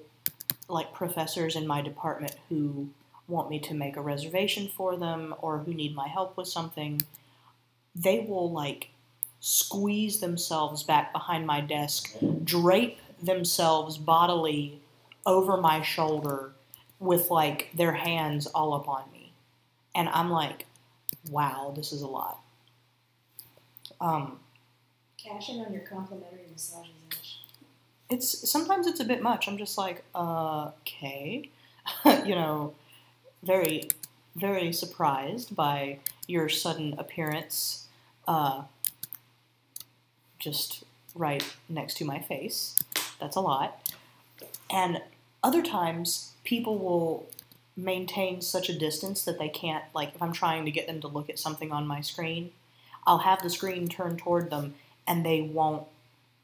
like professors in my department who want me to make a reservation for them or who need my help with something, they will, like, squeeze themselves back behind my desk, drape themselves bodily over my shoulder with, like, their hands all up on me. And I'm like, wow, this is a lot.
Cash in on your complimentary massages, Ash.
Sometimes it's a bit much. I'm just like, okay. Very, very surprised by your sudden appearance just right next to my face. That's a lot. And other times, people will maintain such a distance that they can't, like, if I'm trying to get them to look at something on my screen, I'll have the screen turned toward them, and they won't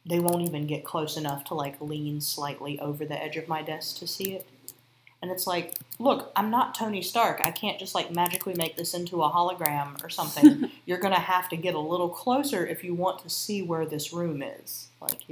even get close enough to, like, lean slightly over the edge of my desk to see it. And it's like, look, I'm not Tony Stark. I can't just, like, magically make this into a hologram or something. You're going to have to get a little closer if you want to see where this room is. Like,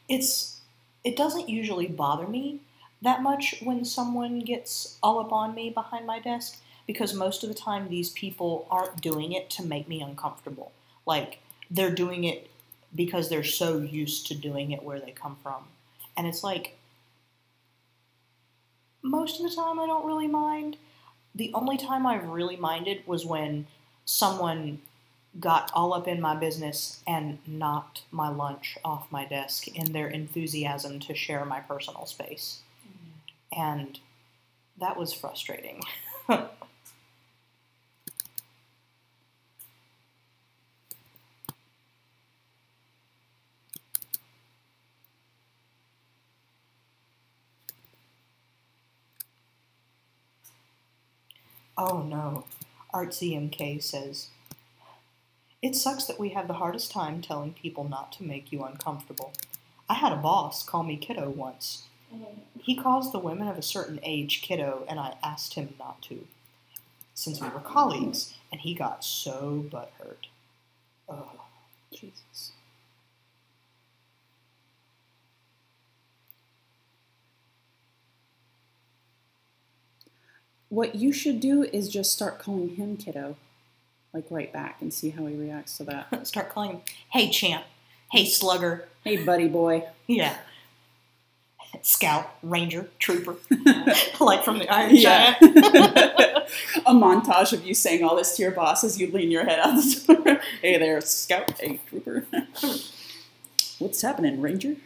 It doesn't usually bother me that much when someone gets all up on me behind my desk, because most of the time these people aren't doing it to make me uncomfortable. Like, they're doing it because they're so used to doing it where they come from. And it's like, most of the time I don't really mind. The only time I've really minded was when someone got all up in my business and knocked my lunch off my desk in their enthusiasm to share my personal space. Mm-hmm. And that was frustrating. Oh no, Artsy MK says, it sucks that we have the hardest time telling people not to make you uncomfortable. I had a boss call me kiddo once. He calls the women of a certain age kiddo, and I asked him not to, since we were colleagues, and he got so butthurt. Oh,
Jesus. What you should do is just start calling him kiddo, like right back, and see how he reacts to that.
Start calling him, hey champ, hey slugger,
Hey buddy boy.
yeah, scout, ranger, trooper, like from the Iron Giant.
A montage of you saying all this to your boss as you lean your head out the door. Hey there, scout. Hey, trooper. What's happening, ranger?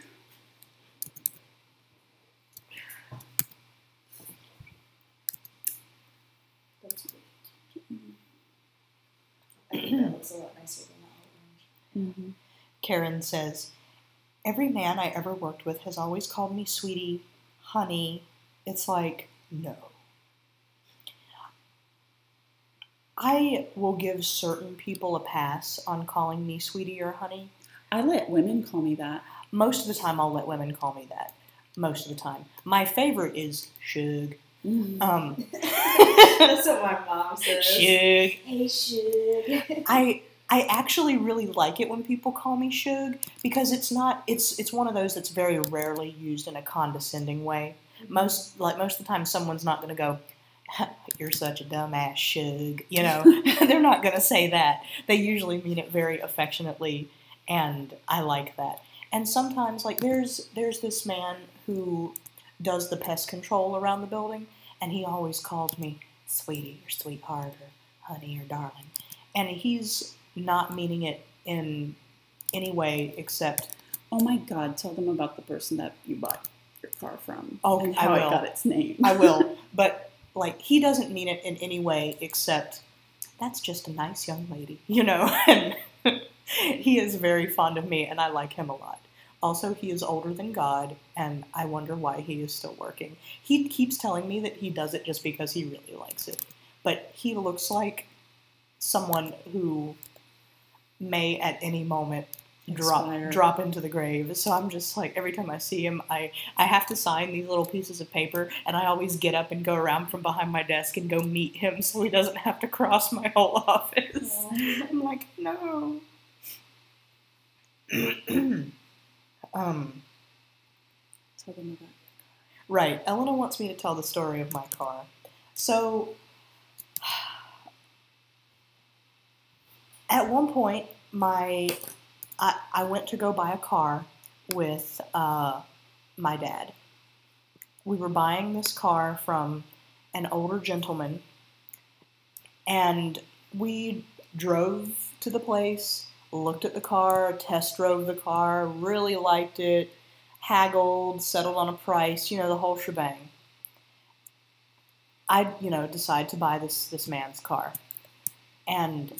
I think that looks a lot nicer than that orange.
Mm-hmm.
Karen says, every man I ever worked with has always called me sweetie, honey. It's like, no. I will give certain people a pass on calling me sweetie or honey.
I let women call me that.
Most of the time, I'll let women call me that. Most of the time. My favorite is Shug.
Mm-hmm.
That's what my mom says.
Shug.
Hey, Shug.
I actually really like it when people call me Shug because it's one of those that's very rarely used in a condescending way. Most of the time, someone's not going to go, you're such a dumbass, Shug. You know, they're not going to say that. They usually mean it very affectionately, and I like that. And sometimes, like, there's this man who does the pest control around the building, and he always calls me sweetie or sweetheart or honey or darling. And he's not meaning it in any way except...
Oh my God, tell them about the person that you bought your car from.
Oh,
and how
I will.
it got its name.
I will. But, like, he doesn't mean it in any way except, that's just a nice young lady, you know? And he is very fond of me, and I like him a lot. Also, he is older than God, and I wonder why he is still working. He keeps telling me that he does it just because he really likes it. But he looks like someone who may at any moment drop into the grave. So I'm just like, every time I see him, I have to sign these little pieces of paper, and I always get up and go around from behind my desk and go meet him so he doesn't have to cross my whole office. Aww. I'm like, no.
Tell them about.
Right. Elena wants me to tell the story of my car. So, at one point, I went to go buy a car with my dad. We were buying this car from an older gentleman, and we drove to the place, looked at the car, test drove the car, really liked it, haggled, settled on a price, you know, the whole shebang. I, decide to buy this man's car. And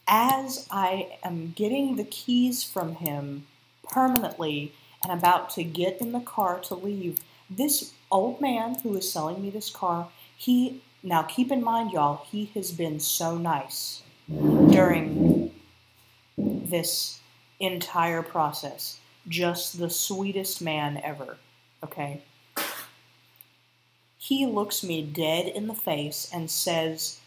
as I am getting the keys from him permanently and about to get in the car to leave, this old man who is selling me this car, now keep in mind, y'all, he has been so nice during this entire process. Just the sweetest man ever, okay? He looks me dead in the face and says,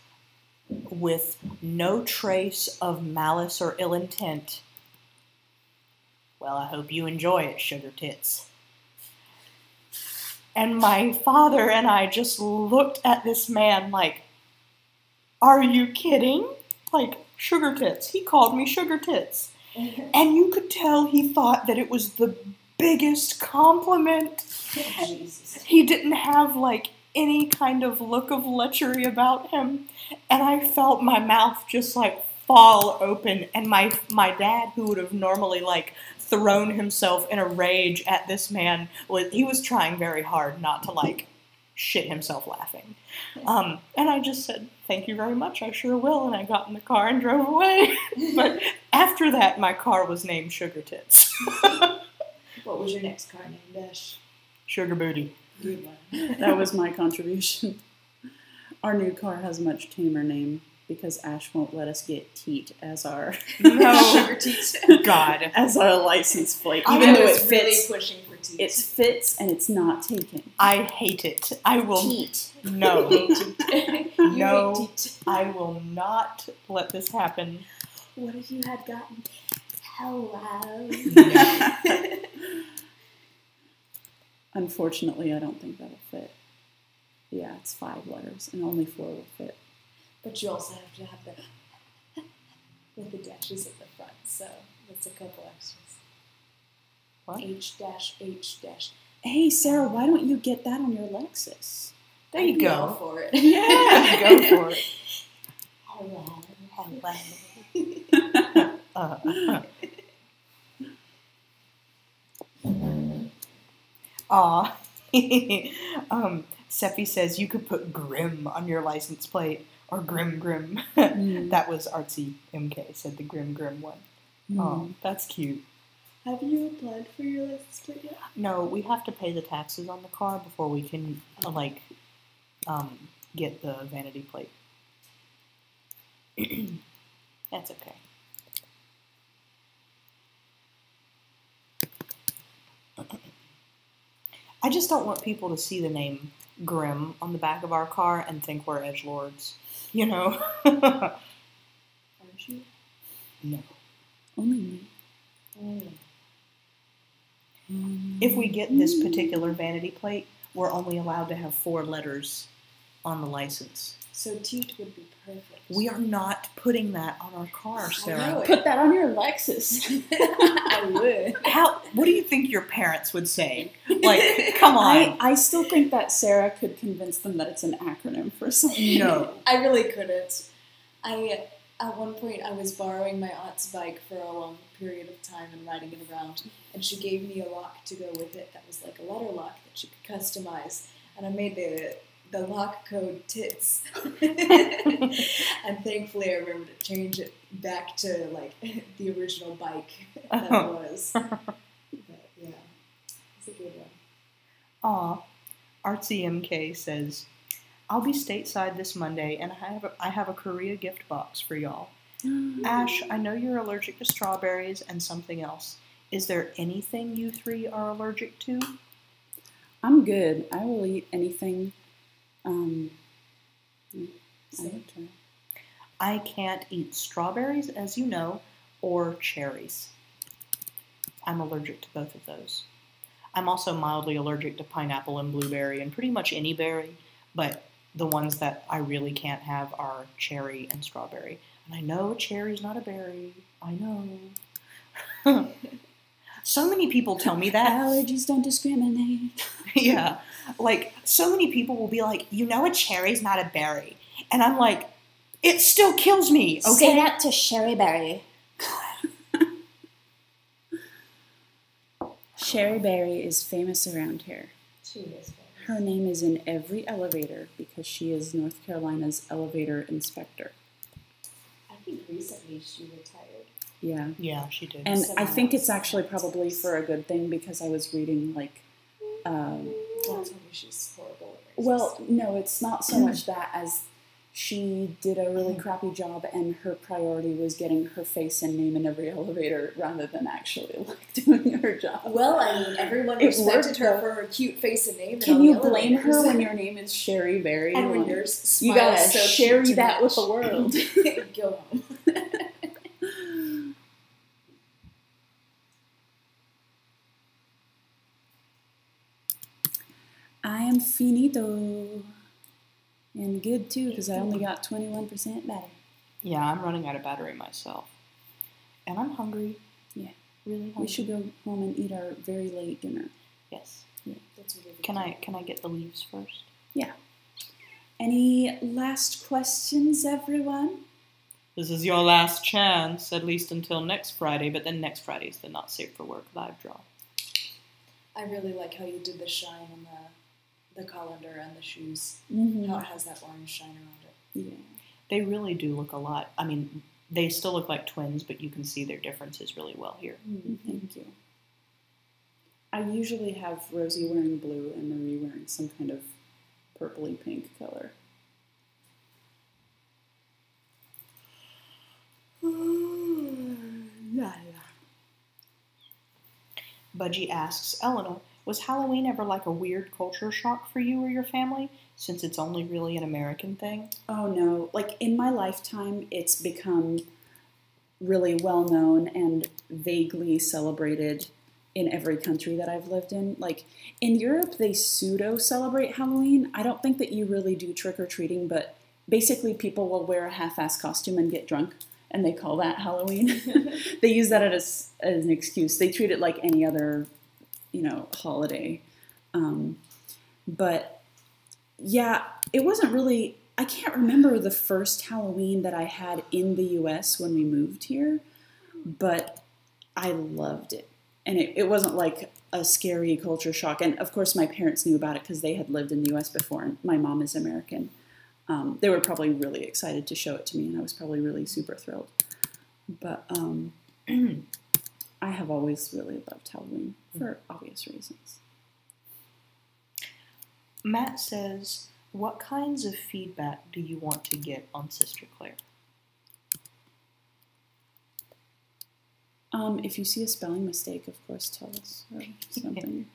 with no trace of malice or ill intent, well, I hope you enjoy it, sugar tits. And my father and I just looked at this man like, are you kidding? Like, sugar tits. He called me sugar tits. And you could tell he thought that it was the biggest compliment.
Jesus.
He didn't have, like, any kind of look of lechery about him. And I felt my mouth just, like, fall open. And my dad, who would have normally, like, thrown himself in a rage at this man, he was trying very hard not to, like, shit himself laughing. And I just said, thank you very much, I sure will. And I got in the car and drove away. But after that, my car was named Sugar Tits.
What was your next car named, Ash?
Sugar Booty.
Good one.
That was my contribution. Our new car has a much tamer name because Ash won't let us get Teat as our
No.
Sugar Teats.
God.
as our license plate,
Even
even
though
though
it's
it
really
fits.
pushing for teat.
It fits and it's not taken.
I hate it. I will.
Teat.
No.
You hate teat.
No.
You hate teat.
I will not let this happen.
What if you had gotten hello?
Unfortunately, I don't think that'll fit. Yeah, it's 5 letters, and only 4 will fit.
But you also have to have the with the dashes at the front, so that's a couple extras.
What?
H-H-.
Hey, Sarah, why don't you get that on your Lexus?
There you
I'd be all
go.
for it.
Yeah, go for it.
Hello.
Aw. Seppi says you could put Grim on your license plate, or Grim Grim. That was Artsy MK, said the Grim Grim one. Oh, that's cute.
Have you applied for your license plate yet?
No, we have to pay the taxes on the car before we can, get the vanity plate. That's okay. I just don't want people to see the name Grim on the back of our car and think we're edgelords. You know?
Aren't you?
No.
Only me.
If we get this particular vanity plate, we're only allowed to have 4 letters on the license.
So teat would be perfect.
We are not putting that on our car,
I
Sarah.
know it.
Put that on your Lexus.
I would.
What do you think your parents would say? Like, come on.
I still think that Sarah could convince them that it's an acronym for something.
No.
I really couldn't. At one point, I was borrowing my aunt's bike for a long period of time and riding it around, and she gave me a lock to go with it that was like a letter lock that she could customize, and I made the lock code tits. And thankfully, I remember to change it back to like the original bike that it was. But yeah, it's a good one.
Aw. Artsy MK says, I'll be stateside this Monday, and I have a Korea gift box for y'all. Ash, I know you're allergic to strawberries and something else. Is there anything you 3 are allergic to?
I'm good. I will eat anything.
I can't eat strawberries, as you know, or cherries. I'm allergic to both of those. I'm also mildly allergic to pineapple and blueberry and pretty much any berry, but the ones that I really can't have are cherry and strawberry. And I know a cherry's not a berry. I know. So many people tell me that.
Allergies don't discriminate.
Yeah. Like, so many people will be like, you know a cherry's not a berry. And I'm like, it still kills me, okay?
Say that to Sherry Berry.
Sherry Berry is famous around here.
She is famous.
Her name is in every elevator because she is North Carolina's elevator inspector.
I think recently she retired.
Yeah.
Yeah, she did.
And I think it's actually probably for a good thing because I was reading like...
Don't tell me she's horrible.
well, no, it's not so much that as she did a really crappy job and her priority was getting her face and name in every elevator rather than actually like doing her job.
Well, I mean, everyone
It
respected
worked,
her
though.
for her cute face and name.
Can
in
you
all the
blame her
elevators.
when your name is Sherry Berry?
And when
Like,
yours
you gotta
smiles so
share
cute to
that with
match.
the world.
Go home.
I am finito. And good too, because I only got 21% battery.
Yeah, I'm running out of battery myself. And I'm hungry.
Yeah.
Really hungry.
We should go home and eat our very late dinner.
Yes.
That's what it
Can I get the leaves first?
Yeah. Any last questions, everyone?
This is your last chance, at least until next Friday, but then next Friday is the Not Safe for Work live draw.
I really like how you did the shine on the colander and the shoes.
Mm-hmm.
How it has that orange shine around it.
Yeah.
They really do look a lot. I mean, they still look like twins, but you can see their differences really well here.
Thank you. I usually have Rosie wearing blue and Marie wearing some kind of purpley pink color.
Budgie asks, Elena, Was Halloween ever like a weird culture shock for you or your family, since it's only really an American thing?
Oh no, like in my lifetime, it's become really well known and vaguely celebrated in every country that I've lived in. Like in Europe, they pseudo celebrate Halloween. I don't think that you really do trick or treating, but basically people will wear a half-ass costume and get drunk, and they call that Halloween. They use that as an excuse. They treat it like any other, holiday. But yeah, it wasn't really, I can't remember the first Halloween that I had in the US when we moved here, but I loved it. And it wasn't like a scary culture shock. And of course, my parents knew about it because they had lived in the US before, and my mom is American. They were probably really excited to show it to me, and I was probably really super thrilled. But I have always really loved Halloween for obvious reasons.
Matt says, what kinds of feedback do you want to get on Sister Claire?
If you see a spelling mistake, of course, tell us or something.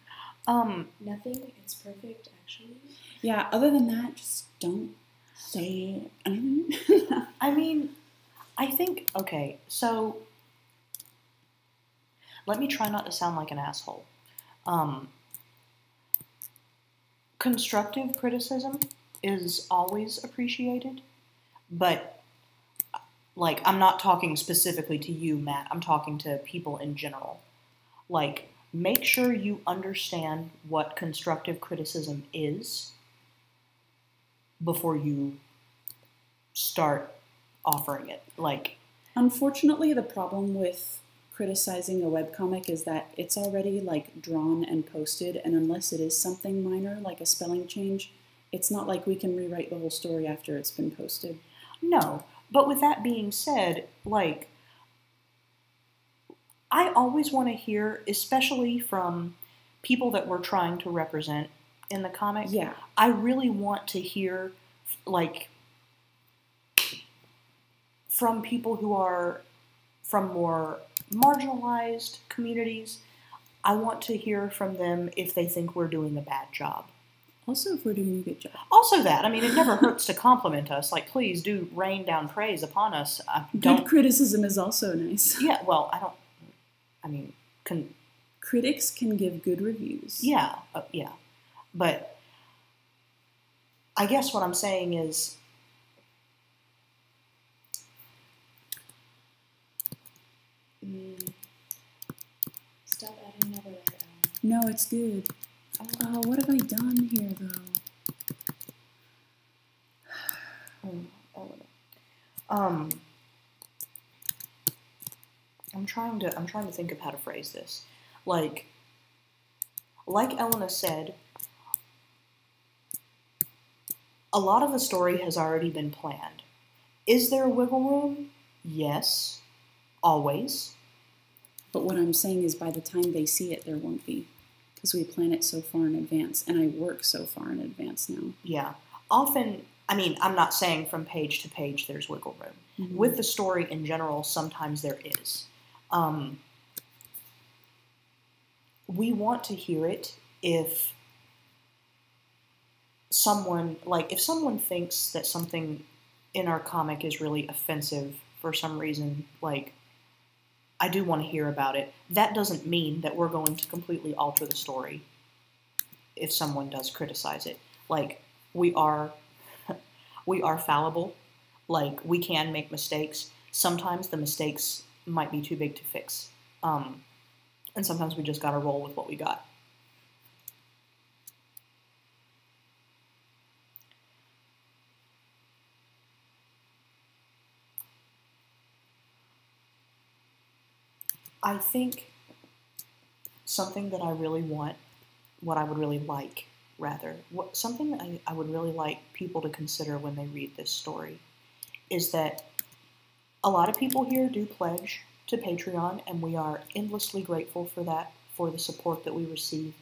Nothing. It's perfect, actually.
Yeah, other than that, just don't say anything.
I mean, I think, okay, so let me try not to sound like an asshole. Constructive criticism is always appreciated, but like, I'm not talking specifically to you, Matt. I'm talking to people in general. Like, make sure you understand what constructive criticism is before you start offering it. Like,
unfortunately, the problem with criticizing a webcomic is that it's already like drawn and posted, and unless it is something minor like a spelling change, it's not like we can rewrite the whole story after it's been posted.
No, but with that being said, like, I always want to hear, especially from people that we're trying to represent in the comic.
Yeah.
I really want to hear, like, from people who are from more marginalized communities. I want to hear from them if they think we're doing a bad job.
Also, if we're doing a good job.
Also that. I mean, it never hurts to compliment us. Like, please do rain down praise upon us.
Good criticism is also nice.
Yeah, well,
critics can give good reviews.
Yeah, yeah. But I guess what I'm saying is,
stop adding another letter.
No, it's good. Oh, what have I done here, though?
I'm trying to think of how to phrase this. Like Elena said, a lot of the story has already been planned. Is there wiggle room? Yes, always.
But what I'm saying is by the time they see it, there won't be. Because we plan it so far in advance, and I work so far in advance now.
Yeah. Often, I mean, I'm not saying from page to page there's wiggle room. Mm-hmm. With the story in general, sometimes there is. We want to hear it if someone thinks that something in our comic is really offensive for some reason, like, I do want to hear about it. That doesn't mean that we're going to completely alter the story if someone does criticize it. Like, we are fallible. Like, we can make mistakes. Sometimes the mistakes might be too big to fix. And sometimes we just got to roll with what we got. I think something that I really want, what I would really like, rather, something that I would really like people to consider when they read this story is that a lot of people here do pledge to Patreon, and we are endlessly grateful for that, for the support that we receive.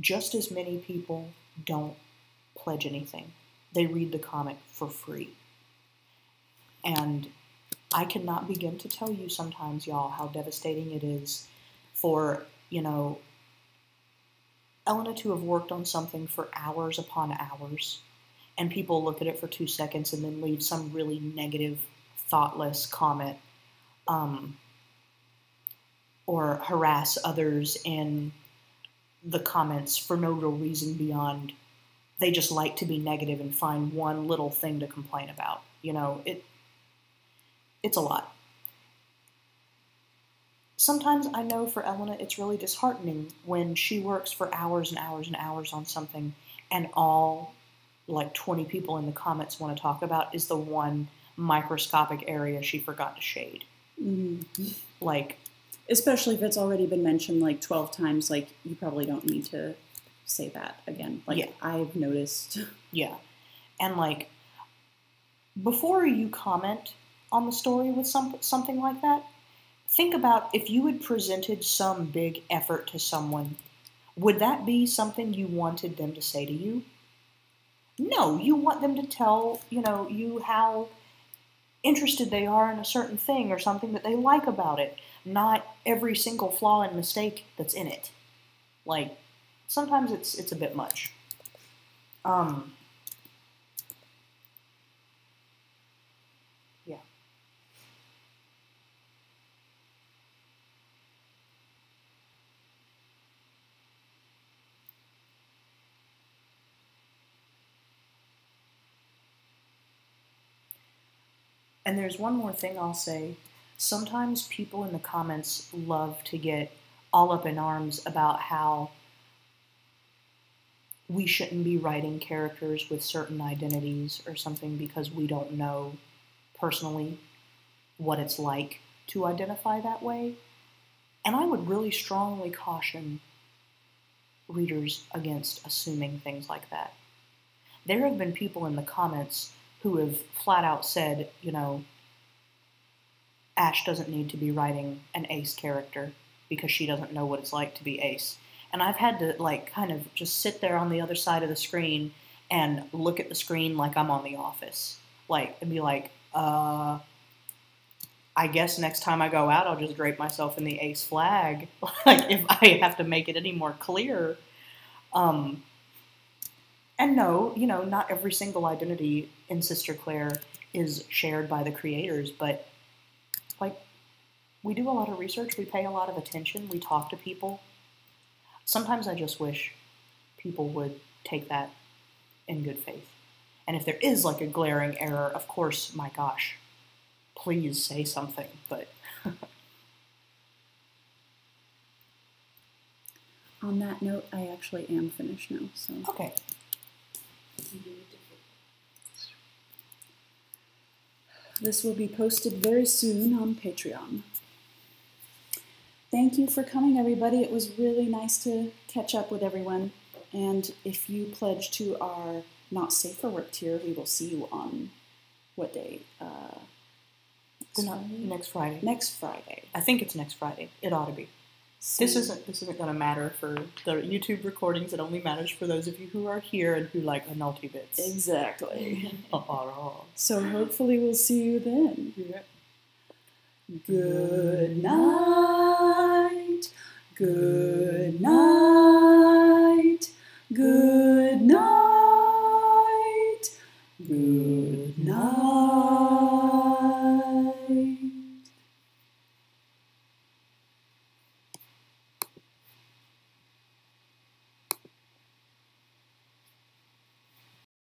Just as many people don't pledge anything. They read the comic for free. And I cannot begin to tell you sometimes, y'all, how devastating it is for, Elena to have worked on something for hours upon hours, and people look at it for 2 seconds and then leave some really negative, thoughtless comment, or harass others in the comments for no real reason beyond they just like to be negative and find one little thing to complain about. You know, it's a lot. Sometimes I know for Elena it's really disheartening when she works for hours and hours and hours on something and all like 20 people in the comments want to talk about is the one microscopic area she forgot to shade.
Mm-hmm.
Like,
especially if it's already been mentioned like 12 times, like you probably don't need to say that again. Like,
yeah.
I've noticed.
Yeah. And like, before you comment on the story with something like that, think about if you had presented some big effort to someone, would that be something you wanted them to say to you? No, you want them to tell, you how interested they are in a certain thing or something that they like about it, not every single flaw and mistake that's in it. Like, sometimes it's a bit much. Yeah. And there's one more thing I'll say. Sometimes people in the comments love to get all up in arms about how we shouldn't be writing characters with certain identities or something because we don't know personally what it's like to identify that way. And I would really strongly caution readers against assuming things like that. There have been people in the comments who have flat out said, Ash doesn't need to be writing an Ace character because she doesn't know what it's like to be Ace. And I've had to, kind of just sit there on the other side of the screen and look at the screen like I'm on The Office. And be like, I guess next time I go out, I'll just drape myself in the Ace flag. If I have to make it any more clear. And no, not every single identity in Sister Claire is shared by the creators, but, we do a lot of research, we pay a lot of attention, we talk to people. Sometimes I just wish people would take that in good faith. And if there is, a glaring error, of course, my gosh, please say something, but...
On that note, I actually am finished now, so...
Okay.
This will be posted very soon on Patreon. Thank you for coming, everybody. It was really nice to catch up with everyone. And if you pledge to our Not Safe for Work tier, we will see you on what day?
Next Friday.
Next Friday.
I think it's next Friday. It ought to be.
So,
this isn't going to matter for the YouTube recordings. It only matters for those of you who are here and who like Anulti bits.
Exactly. So hopefully we'll see you then.
Yeah.
Good night. Good night. Good